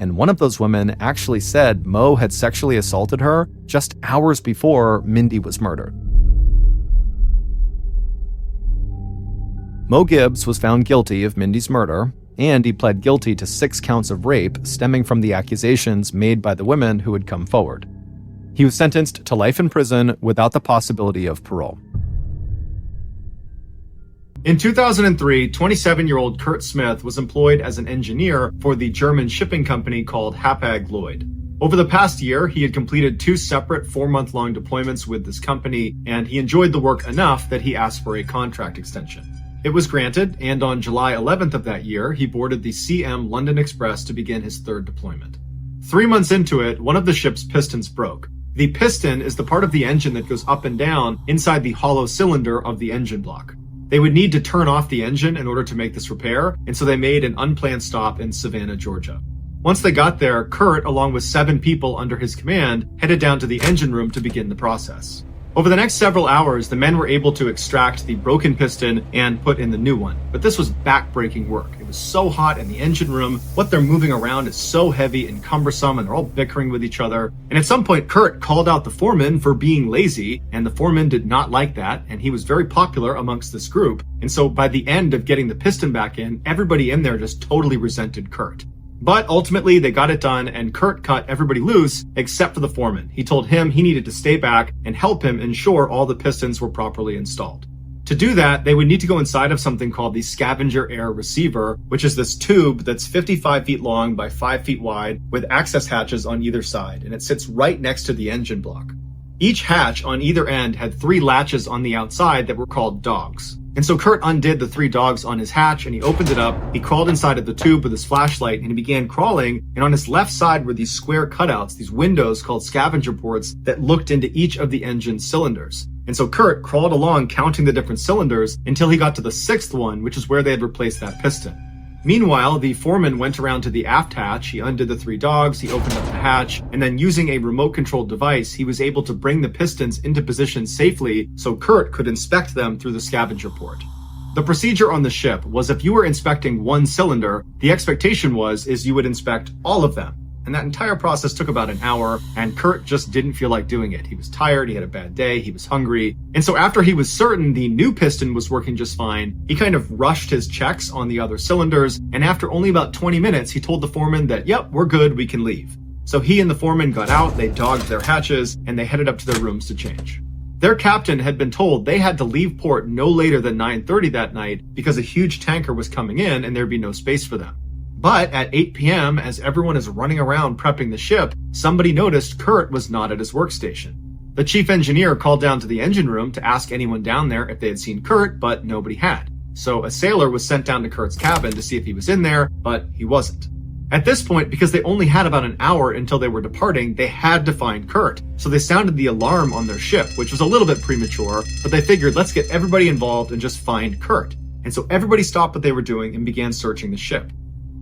And one of those women actually said Mo had sexually assaulted her just hours before Mindy was murdered. Mo Gibbs was found guilty of Mindy's murder, and he pled guilty to 6 counts of rape stemming from the accusations made by the women who had come forward. He was sentenced to life in prison without the possibility of parole. In 2003, 27-year-old Kurt Smith was employed as an engineer for the German shipping company called Hapag-Lloyd. Over the past year, he had completed 2 separate 4-month-long deployments with this company, and he enjoyed the work enough that he asked for a contract extension. It was granted, and on July 11th of that year, he boarded the CM London Express to begin his 3rd deployment. 3 months into it, one of the ship's pistons broke. The piston is the part of the engine that goes up and down inside the hollow cylinder of the engine block. They would need to turn off the engine in order to make this repair, and so they made an unplanned stop in Savannah, Georgia. Once they got there, Kurt, along with 7 people under his command, headed down to the engine room to begin the process. Over the next several hours, the men were able to extract the broken piston and put in the new one. But this was back-breaking work. It was so hot in the engine room. What they're moving around is so heavy and cumbersome, and they're all bickering with each other. And at some point, Kurt called out the foreman for being lazy, and the foreman did not like that, and he was very popular amongst this group. And so by the end of getting the piston back in, everybody in there just totally resented Kurt. But ultimately, they got it done, and Kurt cut everybody loose except for the foreman. He told him he needed to stay back and help him ensure all the pistons were properly installed. To do that, they would need to go inside of something called the scavenger air receiver, which is this tube that's 55 feet long by 5 feet wide with access hatches on either side, and it sits right next to the engine block. Each hatch on either end had 3 latches on the outside that were called dogs. And so Kurt undid the 3 dogs on his hatch and he opened it up. He crawled inside of the tube with his flashlight and he began crawling. And on his left side were these square cutouts, these windows called scavenger ports that looked into each of the engine cylinders. And so Kurt crawled along counting the different cylinders until he got to the 6th one, which is where they had replaced that piston. Meanwhile, the foreman went around to the aft hatch, he undid the 3 dogs, he opened up the hatch, and then using a remote-controlled device, he was able to bring the pistons into position safely so Kurt could inspect them through the scavenger port. The procedure on the ship was if you were inspecting one cylinder, the expectation is you would inspect all of them. And that entire process took about an hour, and Kurt just didn't feel like doing it. He was tired, he had a bad day, he was hungry. And so after he was certain the new piston was working just fine, he kind of rushed his checks on the other cylinders, and after only about 20 minutes, he told the foreman that, yep, we're good, we can leave. So he and the foreman got out, they dogged their hatches, and they headed up to their rooms to change. Their captain had been told they had to leave port no later than 9:30 that night because a huge tanker was coming in and there'd be no space for them. But at 8 p.m., as everyone is running around prepping the ship, somebody noticed Kurt was not at his workstation. The chief engineer called down to the engine room to ask anyone down there if they had seen Kurt, but nobody had. So a sailor was sent down to Kurt's cabin to see if he was in there, but he wasn't. At this point, because they only had about an hour until they were departing, they had to find Kurt. So they sounded the alarm on their ship, which was a little bit premature, but they figured, let's get everybody involved and just find Kurt. And so everybody stopped what they were doing and began searching the ship.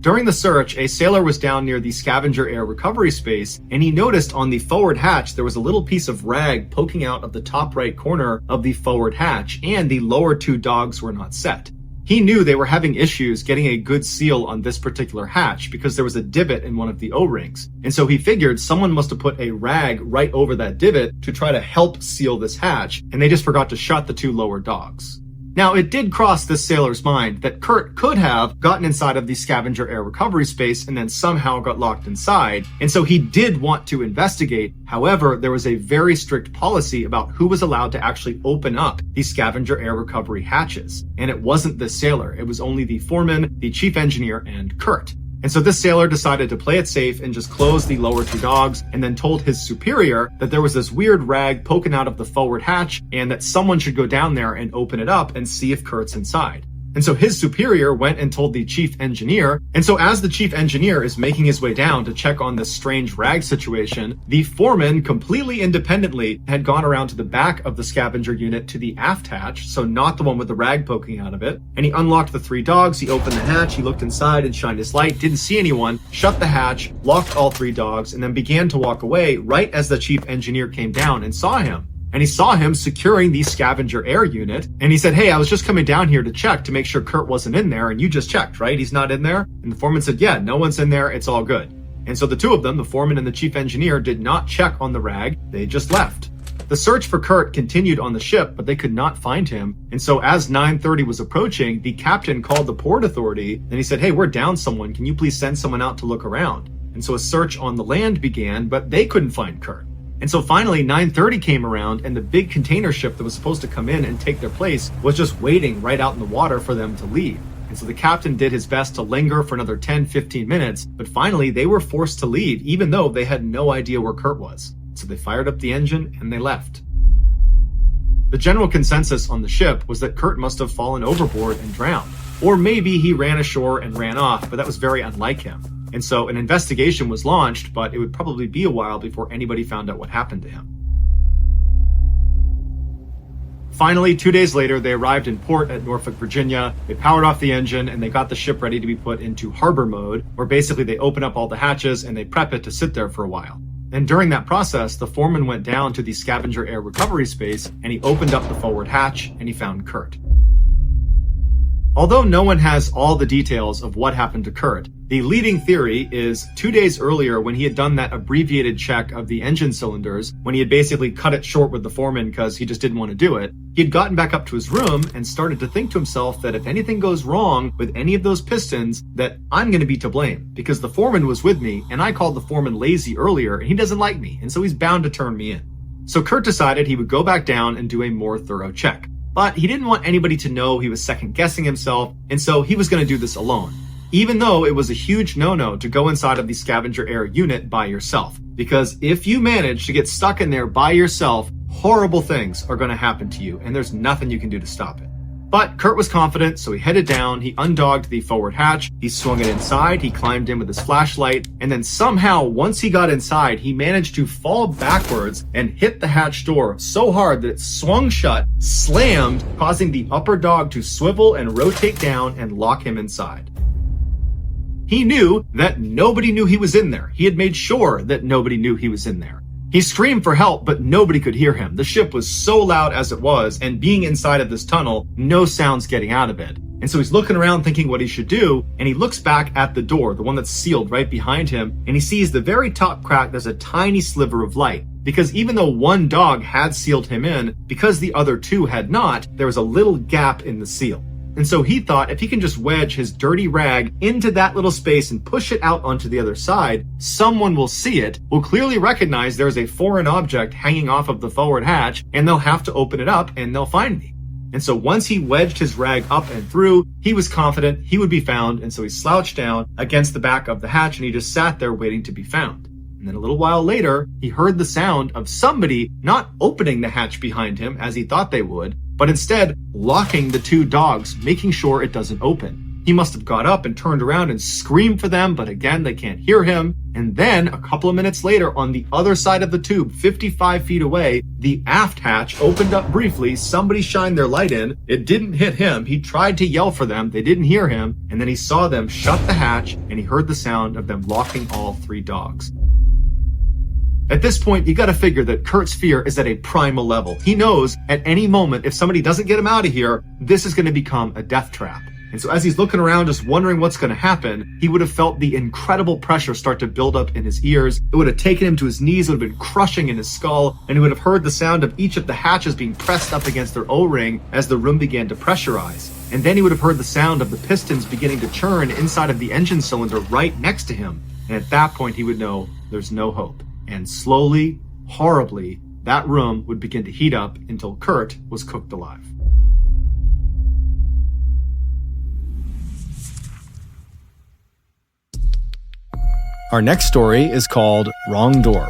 During the search, a sailor was down near the scavenger air recovery space, and he noticed on the forward hatch there was a little piece of rag poking out of the top right corner of the forward hatch, and the lower 2 dogs were not set. He knew they were having issues getting a good seal on this particular hatch because there was a divot in one of the O-rings. And so he figured someone must have put a rag right over that divot to try to help seal this hatch, and they just forgot to shut the 2 lower dogs. Now, it did cross this sailor's mind that Kurt could have gotten inside of the scavenger air recovery space and then somehow got locked inside, and so he did want to investigate. However, there was a very strict policy about who was allowed to actually open up these scavenger air recovery hatches, and it wasn't this sailor. It was only the foreman, the chief engineer, and Kurt. And so this sailor decided to play it safe and just close the lower two dogs, and then told his superior that there was this weird rag poking out of the forward hatch and that someone should go down there and open it up and see if Kurt's inside. And so his superior went and told the chief engineer. And so as the chief engineer is making his way down to check on this strange rag situation, the foreman completely independently had gone around to the back of the scavenger unit to the aft hatch, so not the one with the rag poking out of it. And he unlocked the three dogs, he opened the hatch, he looked inside and shined his light, didn't see anyone, shut the hatch, locked all three dogs, and then began to walk away right as the chief engineer came down and saw him. And he saw him securing the scavenger air unit. And he said, "Hey, I was just coming down here to check to make sure Kurt wasn't in there. And you just checked, right? He's not in there." And the foreman said, "Yeah, no one's in there. It's all good." And so the two of them, the foreman and the chief engineer, did not check on the rag. They just left. The search for Kurt continued on the ship, but they could not find him. And so as 9:30 was approaching, the captain called the port authority and he said, "Hey, we're down someone. Can you please send someone out to look around?" And so a search on the land began, but they couldn't find Kurt. And so finally 9:30 came around and the big container ship that was supposed to come in and take their place was just waiting right out in the water for them to leave. And so the captain did his best to linger for another 10-15 minutes, but finally they were forced to leave even though they had no idea where Kurt was. So they fired up the engine and they left. The general consensus on the ship was that Kurt must have fallen overboard and drowned. Or maybe he ran ashore and ran off, but that was very unlike him. And so an investigation was launched, but it would probably be a while before anybody found out what happened to him. Finally, 2 days later, they arrived in port at Norfolk, Virginia. They powered off the engine and they got the ship ready to be put into harbor mode, where basically they open up all the hatches and they prep it to sit there for a while. And during that process, the foreman went down to the scavenger air recovery space and he opened up the forward hatch and he found Kurt. Although no one has all the details of what happened to Kurt, the leading theory is 2 days earlier when he had done that abbreviated check of the engine cylinders, when he had basically cut it short with the foreman because he just didn't want to do it, he had gotten back up to his room and started to think to himself that if anything goes wrong with any of those pistons, that I'm going to be to blame because the foreman was with me and I called the foreman lazy earlier and he doesn't like me and so he's bound to turn me in. So Kurt decided he would go back down and do a more thorough check. But he didn't want anybody to know he was second-guessing himself, and so he was going to do this alone. Even though it was a huge no-no to go inside of the scavenger air unit by yourself. Because if you manage to get stuck in there by yourself, horrible things are going to happen to you, and there's nothing you can do to stop it. But Kurt was confident, so he headed down, he undogged the forward hatch, he swung it inside, he climbed in with his flashlight, and then somehow, once he got inside, he managed to fall backwards and hit the hatch door so hard that it swung shut, slammed, causing the upper dog to swivel and rotate down and lock him inside. He knew that nobody knew he was in there. He had made sure that nobody knew he was in there. He screamed for help, but nobody could hear him. The ship was so loud as it was, and being inside of this tunnel, no sounds getting out of it. And so he's looking around thinking what he should do, and he looks back at the door, the one that's sealed right behind him, and he sees the very top crack, there's a tiny sliver of light. Because even though one dog had sealed him in, because the other two had not, there was a little gap in the seal. And so he thought if he can just wedge his dirty rag into that little space and push it out onto the other side, someone will see it, will clearly recognize there's a foreign object hanging off of the forward hatch, and they'll have to open it up and they'll find me. And so once he wedged his rag up and through, he was confident he would be found, and so he slouched down against the back of the hatch and he just sat there waiting to be found. And then a little while later, he heard the sound of somebody not opening the hatch behind him as he thought they would, but instead locking the two dogs, making sure it doesn't open. He must have got up and turned around and screamed for them, but again, they can't hear him. And then a couple of minutes later, on the other side of the tube, 55 feet away, the aft hatch opened up briefly. Somebody shined their light in. It didn't hit him. He tried to yell for them. They didn't hear him. And then he saw them shut the hatch and he heard the sound of them locking all three dogs. At this point, you gotta figure that Kurt's fear is at a primal level. He knows at any moment, if somebody doesn't get him out of here, this is gonna become a death trap. And so as he's looking around, just wondering what's going to happen, he would have felt the incredible pressure start to build up in his ears. It would have taken him to his knees, it would have been crushing in his skull, and he would have heard the sound of each of the hatches being pressed up against their O-ring as the room began to pressurize. And then he would have heard the sound of the pistons beginning to churn inside of the engine cylinder right next to him. And at that point, he would know there's no hope. And slowly, horribly, that room would begin to heat up until Kurt was cooked alive. Our next story is called Wrong Door.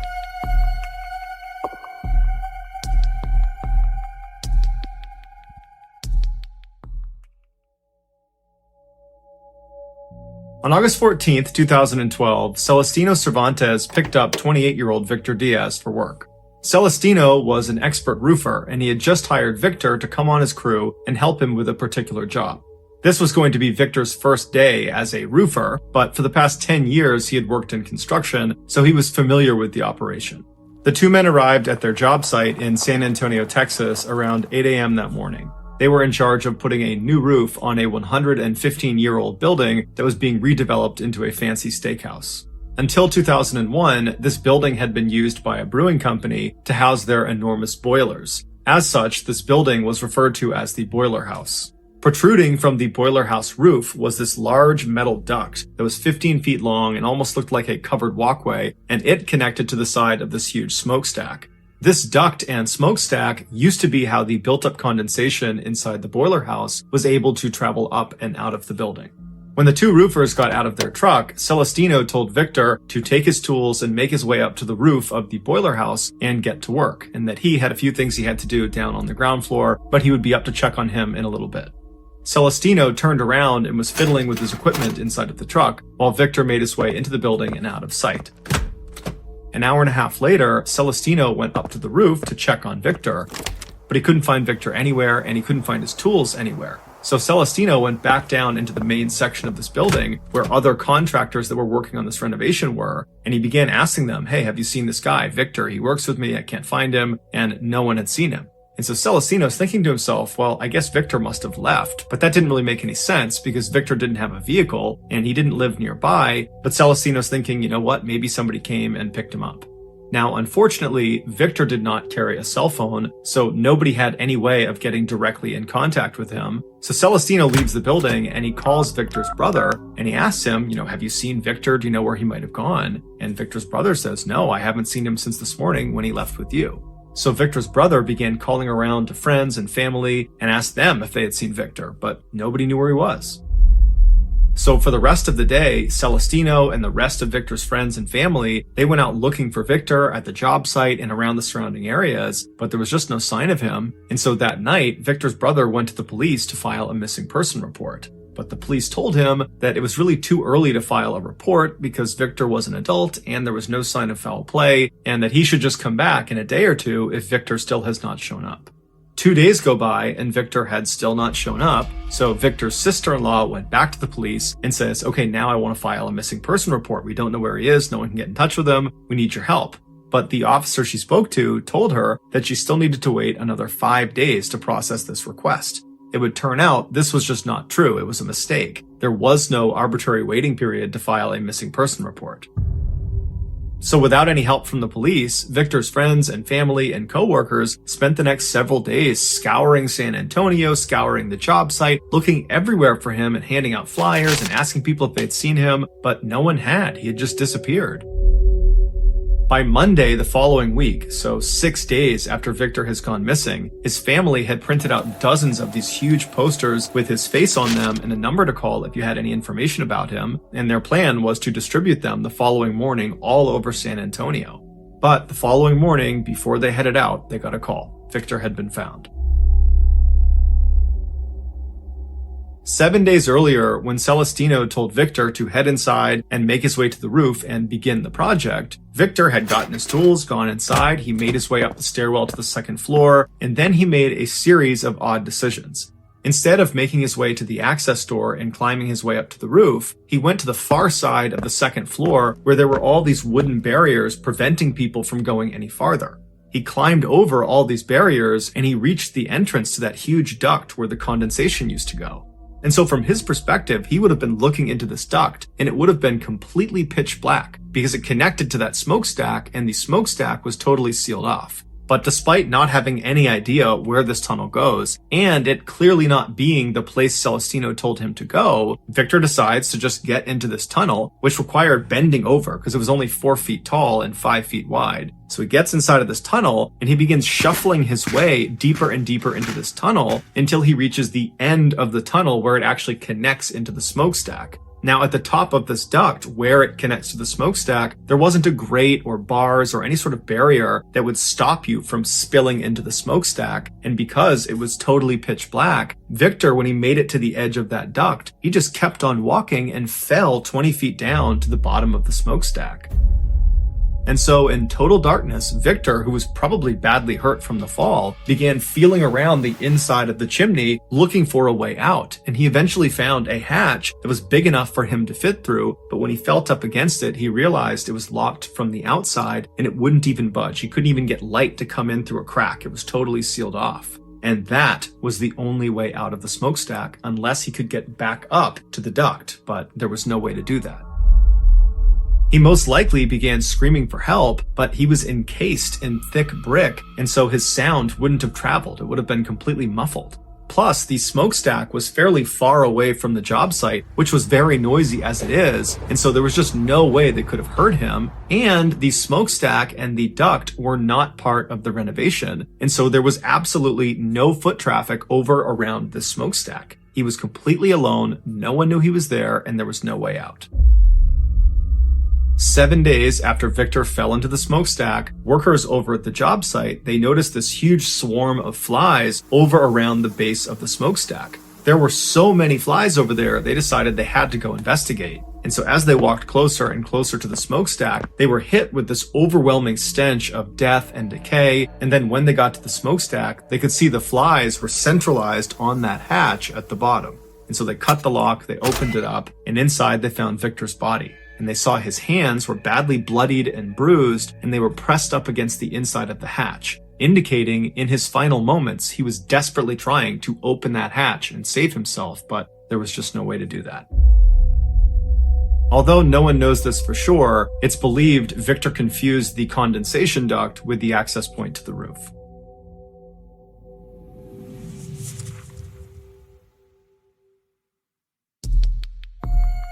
On August 14th, 2012, Celestino Cervantes picked up 28-year-old Victor Diaz for work. Celestino was an expert roofer, and he had just hired Victor to come on his crew and help him with a particular job. This was going to be Victor's first day as a roofer, but for the past 10 years he had worked in construction, so he was familiar with the operation. The two men arrived at their job site in San Antonio, Texas around 8 a.m. that morning. They were in charge of putting a new roof on a 115-year-old building that was being redeveloped into a fancy steakhouse. Until 2001, this building had been used by a brewing company to house their enormous boilers. As such, this building was referred to as the boiler house. Protruding from the boiler house roof was this large metal duct that was 15 feet long and almost looked like a covered walkway, and it connected to the side of this huge smokestack. This duct and smokestack used to be how the built-up condensation inside the boiler house was able to travel up and out of the building. When the two roofers got out of their truck, Celestino told Victor to take his tools and make his way up to the roof of the boiler house and get to work, and that he had a few things he had to do down on the ground floor, but he would be up to check on him in a little bit. Celestino turned around and was fiddling with his equipment inside of the truck, while Victor made his way into the building and out of sight. An hour and a half later, Celestino went up to the roof to check on Victor, but he couldn't find Victor anywhere, and he couldn't find his tools anywhere. So Celestino went back down into the main section of this building where other contractors that were working on this renovation were, and he began asking them, hey, have you seen this guy, Victor? He works with me, I can't find him, and no one had seen him. And so Celestino's thinking to himself, well, I guess Victor must have left, but that didn't really make any sense because Victor didn't have a vehicle and he didn't live nearby. But Celestino's thinking, you know what, maybe somebody came and picked him up. Now, unfortunately, Victor did not carry a cell phone, so nobody had any way of getting directly in contact with him. So Celestino leaves the building and he calls Victor's brother and he asks him, have you seen Victor? Do you know where he might have gone? And Victor's brother says, no, I haven't seen him since this morning when he left with you. So Victor's brother began calling around to friends and family and asked them if they had seen Victor, but nobody knew where he was. So for the rest of the day, Celestino and the rest of Victor's friends and family, they went out looking for Victor at the job site and around the surrounding areas, but there was just no sign of him. And so that night, Victor's brother went to the police to file a missing person report. But the police told him that it was really too early to file a report because Victor was an adult and there was no sign of foul play, and that he should just come back in a day or two if Victor still has not shown up. 2 days go by and Victor had still not shown up, so Victor's sister-in-law went back to the police and says, okay, now I want to file a missing person report. We don't know where he is, no one can get in touch with him, we need your help. But the officer she spoke to told her that she still needed to wait another 5 days to process this request. It would turn out this was just not true, it was a mistake. There was no arbitrary waiting period to file a missing person report. So without any help from the police, Victor's friends and family and co-workers spent the next several days scouring San Antonio, scouring the job site, looking everywhere for him and handing out flyers and asking people if they'd seen him, but no one had. He had just disappeared. By Monday the following week, so 6 days after Victor has gone missing, his family had printed out dozens of these huge posters with his face on them and a number to call if you had any information about him, and their plan was to distribute them the following morning all over San Antonio. But the following morning, before they headed out, they got a call. Victor had been found. 7 days earlier, when Celestino told Victor to head inside and make his way to the roof and begin the project, Victor had gotten his tools, gone inside, he made his way up the stairwell to the second floor, and then he made a series of odd decisions. Instead of making his way to the access door and climbing his way up to the roof, he went to the far side of the second floor where there were all these wooden barriers preventing people from going any farther. He climbed over all these barriers and he reached the entrance to that huge duct where the condensation used to go. And so from his perspective, he would have been looking into this duct and it would have been completely pitch black because it connected to that smokestack and the smokestack was totally sealed off. But despite not having any idea where this tunnel goes, and it clearly not being the place Celestino told him to go, Victor decides to just get into this tunnel, which required bending over because it was only 4 feet tall and 5 feet wide. So he gets inside of this tunnel and he begins shuffling his way deeper and deeper into this tunnel until he reaches the end of the tunnel where it actually connects into the smokestack. Now, at the top of this duct, where it connects to the smokestack, there wasn't a grate or bars or any sort of barrier that would stop you from spilling into the smokestack. And because it was totally pitch black, Victor, when he made it to the edge of that duct, he just kept on walking and fell 20 feet down to the bottom of the smokestack. And so in total darkness, Victor, who was probably badly hurt from the fall, began feeling around the inside of the chimney looking for a way out. And he eventually found a hatch that was big enough for him to fit through. But when he felt up against it, he realized it was locked from the outside and it wouldn't even budge. He couldn't even get light to come in through a crack. It was totally sealed off. And that was the only way out of the smokestack unless he could get back up to the duct. But there was no way to do that. He most likely began screaming for help, but he was encased in thick brick, and so his sound wouldn't have traveled. It would have been completely muffled. Plus, the smokestack was fairly far away from the job site, which was very noisy as it is, and so there was just no way they could have heard him. And the smokestack and the duct were not part of the renovation, and so there was absolutely no foot traffic over around the smokestack. He was completely alone, no one knew he was there, and there was no way out. 7 days after Victor fell into the smokestack, workers over at the job site, they noticed this huge swarm of flies over around the base of the smokestack. There were so many flies over there, they decided they had to go investigate. And so as they walked closer and closer to the smokestack, they were hit with this overwhelming stench of death and decay. And then when they got to the smokestack, they could see the flies were centralized on that hatch at the bottom. And so they cut the lock, they opened it up, and inside they found Victor's body. And they saw his hands were badly bloodied and bruised, and they were pressed up against the inside of the hatch, indicating in his final moments he was desperately trying to open that hatch and save himself, but there was just no way to do that. Although no one knows this for sure, it's believed Victor confused the condensation duct with the access point to the roof.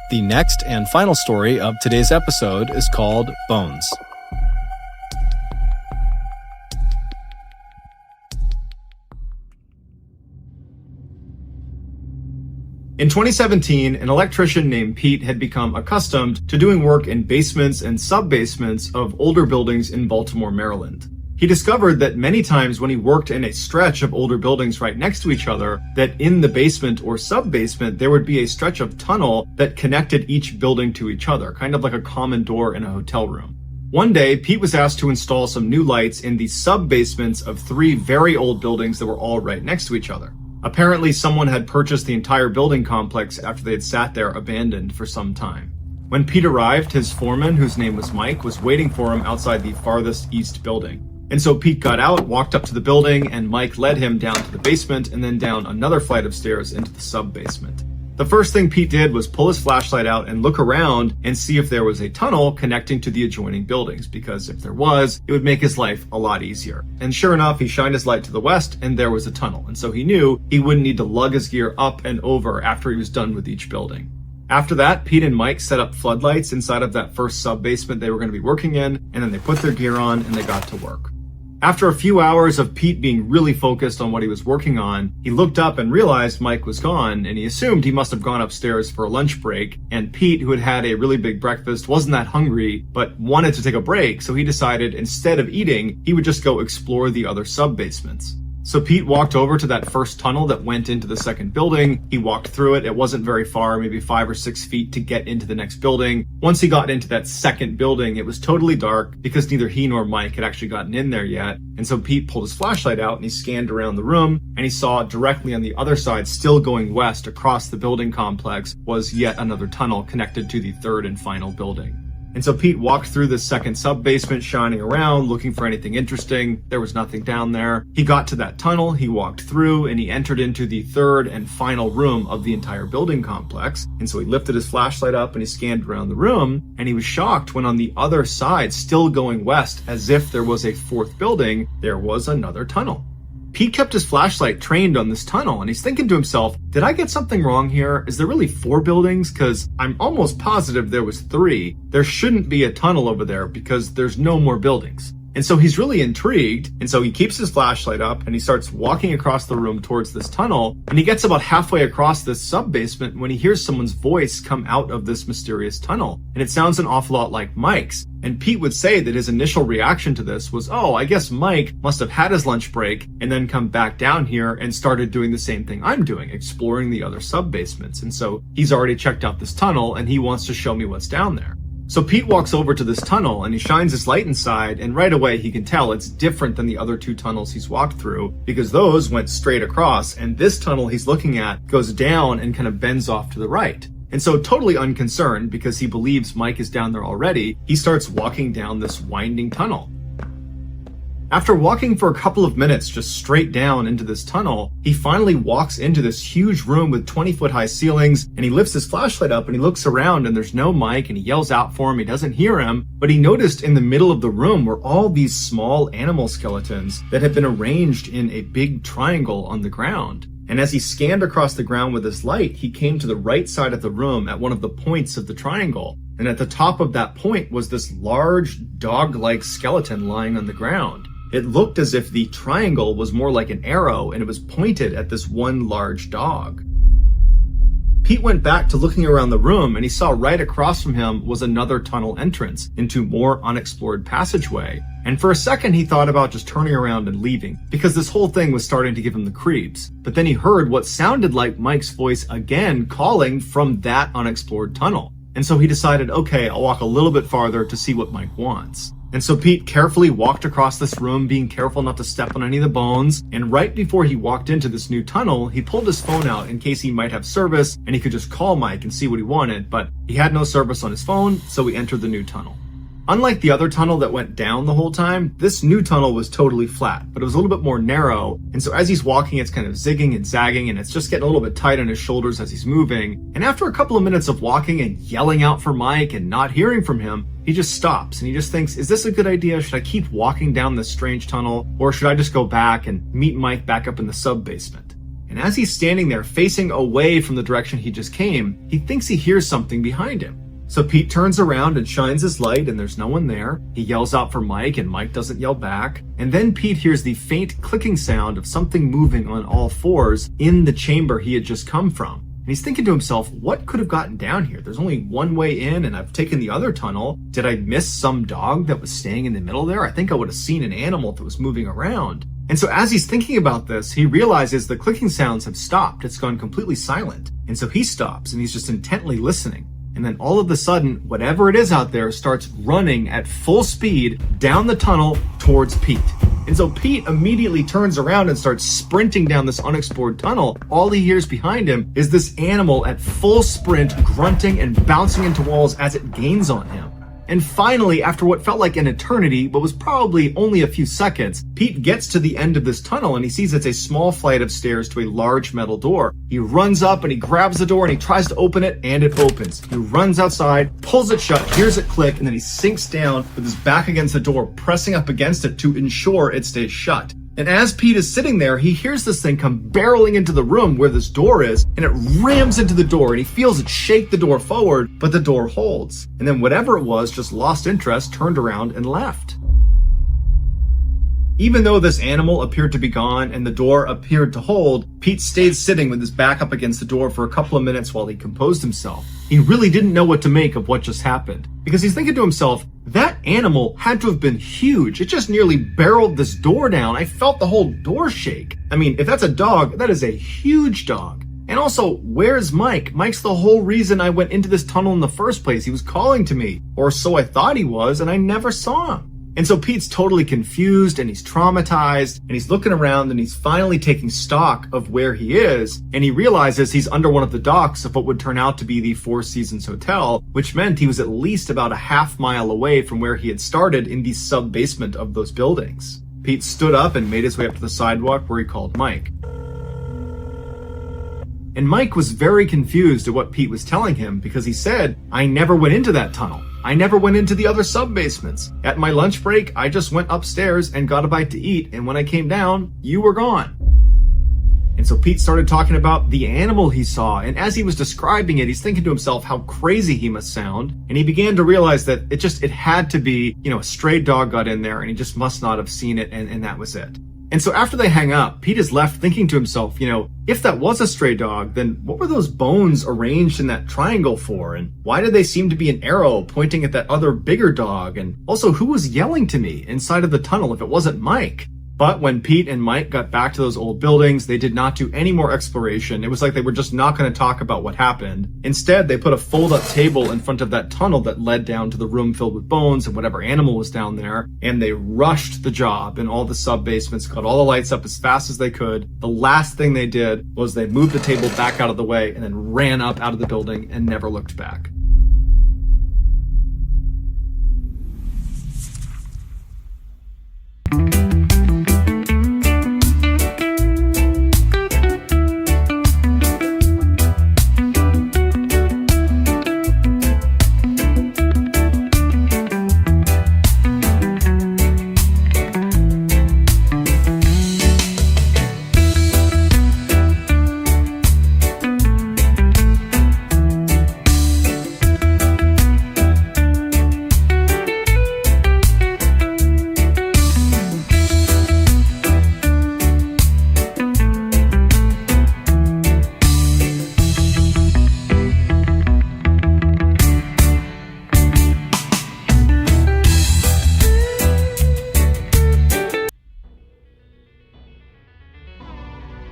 The next and final story of today's episode is called Bones. In 2017, an electrician named Pete had become accustomed to doing work in basements and sub-basements of older buildings in Baltimore, Maryland. He discovered that many times when he worked in a stretch of older buildings right next to each other, that in the basement or sub-basement, there would be a stretch of tunnel that connected each building to each other, kind of like a common door in a hotel room. One day, Pete was asked to install some new lights in the sub-basements of 3 very old buildings that were all right next to each other. Apparently, someone had purchased the entire building complex after they had sat there abandoned for some time. When Pete arrived, his foreman, whose name was Mike, was waiting for him outside the farthest east building. And so Pete got out, walked up to the building, and Mike led him down to the basement and then down another flight of stairs into the sub-basement. The first thing Pete did was pull his flashlight out and look around and see if there was a tunnel connecting to the adjoining buildings, because if there was, it would make his life a lot easier. And sure enough, he shined his light to the west and there was a tunnel. And so he knew he wouldn't need to lug his gear up and over after he was done with each building. After that, Pete and Mike set up floodlights inside of that first sub-basement they were going to be working in, and then they put their gear on and they got to work. After a few hours of Pete being really focused on what he was working on, he looked up and realized Mike was gone, and he assumed he must have gone upstairs for a lunch break. And Pete, who had had a really big breakfast, wasn't that hungry, but wanted to take a break, so he decided instead of eating, he would just go explore the other sub-basements. So Pete walked over to that first tunnel that went into the second building. He walked through it. It wasn't very far, maybe 5 or 6 feet to get into the next building. Once he got into that second building, it was totally dark because neither he nor Mike had actually gotten in there yet. And so Pete pulled his flashlight out and he scanned around the room, and he saw directly on the other side, still going west across the building complex, was yet another tunnel connected to the third and final building. And so Pete walked through this second sub-basement, shining around, looking for anything interesting. There was nothing down there. He got to that tunnel, he walked through, and he entered into the third and final room of the entire building complex. And so he lifted his flashlight up and he scanned around the room, and he was shocked when on the other side, still going west, as if there was a fourth building, there was another tunnel. Pete kept his flashlight trained on this tunnel, and he's thinking to himself, did I get something wrong here? Is there really 4 buildings? Because I'm almost positive there was 3. There shouldn't be a tunnel over there because there's no more buildings. And so he's really intrigued, and so he keeps his flashlight up and he starts walking across the room towards this tunnel, and he gets about halfway across this sub-basement when he hears someone's voice come out of this mysterious tunnel. And it sounds an awful lot like Mike's. And Pete would say that his initial reaction to this was, oh, I guess Mike must have had his lunch break and then come back down here and started doing the same thing I'm doing, exploring the other sub-basements. And so he's already checked out this tunnel and he wants to show me what's down there. So Pete walks over to this tunnel and he shines his light inside, and right away he can tell it's different than the other 2 tunnels he's walked through, because those went straight across, and this tunnel he's looking at goes down and kind of bends off to the right. And so, totally unconcerned, because he believes Mike is down there already, he starts walking down this winding tunnel. After walking for a couple of minutes just straight down into this tunnel, he finally walks into this huge room with 20-foot high ceilings, and he lifts his flashlight up and he looks around and there's no Mike, and he yells out for him. He doesn't hear him, but he noticed in the middle of the room were all these small animal skeletons that had been arranged in a big triangle on the ground. And as he scanned across the ground with his light, he came to the right side of the room at one of the points of the triangle. And at the top of that point was this large dog-like skeleton lying on the ground. It looked as if the triangle was more like an arrow and it was pointed at this one large dog. Pete went back to looking around the room, and he saw right across from him was another tunnel entrance into more unexplored passageway. And for a second he thought about just turning around and leaving, because this whole thing was starting to give him the creeps. But then he heard what sounded like Mike's voice again calling from that unexplored tunnel. And so he decided, okay, I'll walk a little bit farther to see what Mike wants. And so Pete carefully walked across this room, being careful not to step on any of the bones. And right before he walked into this new tunnel, he pulled his phone out in case he might have service and he could just call Mike and see what he wanted. But he had no service on his phone, so he entered the new tunnel. Unlike the other tunnel that went down the whole time, this new tunnel was totally flat, but it was a little bit more narrow. And so as he's walking, it's kind of zigging and zagging, and it's just getting a little bit tight on his shoulders as he's moving. And after a couple of minutes of walking and yelling out for Mike and not hearing from him, he just stops and he just thinks, is this a good idea? Should I keep walking down this strange tunnel, or should I just go back and meet Mike back up in the sub-basement? And as he's standing there facing away from the direction he just came, he thinks he hears something behind him. So Pete turns around and shines his light, and there's no one there. He yells out for Mike, and Mike doesn't yell back. And then Pete hears the faint clicking sound of something moving on all fours in the chamber he had just come from. And he's thinking to himself, what could have gotten down here? There's only one way in, and I've taken the other tunnel. Did I miss some dog that was staying in the middle there? I think I would have seen an animal that was moving around. And so as he's thinking about this, he realizes the clicking sounds have stopped. It's gone completely silent. And so he stops, and he's just intently listening. And then all of a sudden, whatever it is out there starts running at full speed down the tunnel towards Pete. And so Pete immediately turns around and starts sprinting down this unexplored tunnel. All he hears behind him is this animal at full sprint, grunting and bouncing into walls as it gains on him. And finally, after what felt like an eternity, but was probably only a few seconds, Pete gets to the end of this tunnel and he sees it's a small flight of stairs to a large metal door. He runs up and he grabs the door and he tries to open it, and it opens. He runs outside, pulls it shut, hears it click, and then he sinks down with his back against the door, pressing up against it to ensure it stays shut. And as Pete is sitting there, he hears this thing come barreling into the room where this door is, and it rams into the door, and he feels it shake the door forward, but the door holds. And then whatever it was just lost interest, turned around, and left. Even though this animal appeared to be gone and the door appeared to hold, Pete stayed sitting with his back up against the door for a couple of minutes while he composed himself. He really didn't know what to make of what just happened, because he's thinking to himself, that animal had to have been huge. It just nearly barreled this door down. I felt the whole door shake. I mean, if that's a dog, that is a huge dog. And also, where's Mike? Mike's the whole reason I went into this tunnel in the first place. He was calling to me, or so I thought he was, and I never saw him. And so Pete's totally confused and he's traumatized and he's looking around and he's finally taking stock of where he is. And he realizes he's under one of the docks of what would turn out to be the Four Seasons Hotel, which meant he was at least about a half-mile away from where he had started in the sub-basement of those buildings. Pete stood up and made his way up to the sidewalk where he called Mike. And Mike was very confused at what Pete was telling him because he said, "I never went into that tunnel. I never went into the other sub-basements. At my lunch break, I just went upstairs and got a bite to eat, and when I came down, you were gone." And so Pete started talking about the animal he saw, and as he was describing it, he's thinking to himself how crazy he must sound, and he began to realize that it had to be, a stray dog got in there, and he just must not have seen it, and that was it. And so after they hang up, Pete is left thinking to himself, if that was a stray dog, then what were those bones arranged in that triangle for? And why did they seem to be an arrow pointing at that other bigger dog? And also, who was yelling to me inside of the tunnel if it wasn't Mike? But when Pete and Mike got back to those old buildings, they did not do any more exploration. It was like they were just not going to talk about what happened. Instead, they put a fold-up table in front of that tunnel that led down to the room filled with bones and whatever animal was down there, and they rushed the job in all the sub-basements, got all the lights up as fast as they could. The last thing they did was they moved the table back out of the way and then ran up out of the building and never looked back.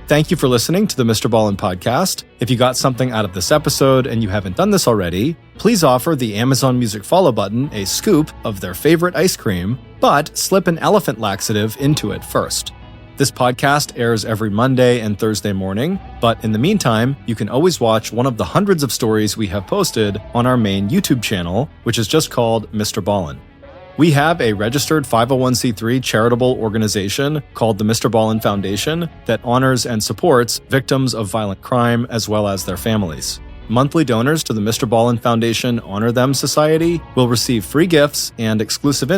Thank you for listening to the Mr. Ballin podcast. If you got something out of this episode and you haven't done this already, please offer the Amazon Music follow button a scoop of their favorite ice cream, but slip an elephant laxative into it first. This podcast airs every Monday and Thursday morning, but in the meantime, you can always watch one of the hundreds of stories we have posted on our main YouTube channel, which is just called Mr. Ballin. We have a registered 501c3 charitable organization called the Mr. Ballin Foundation that honors and supports victims of violent crime as well as their families. Monthly donors to the Mr. Ballin Foundation Honor Them Society will receive free gifts and exclusive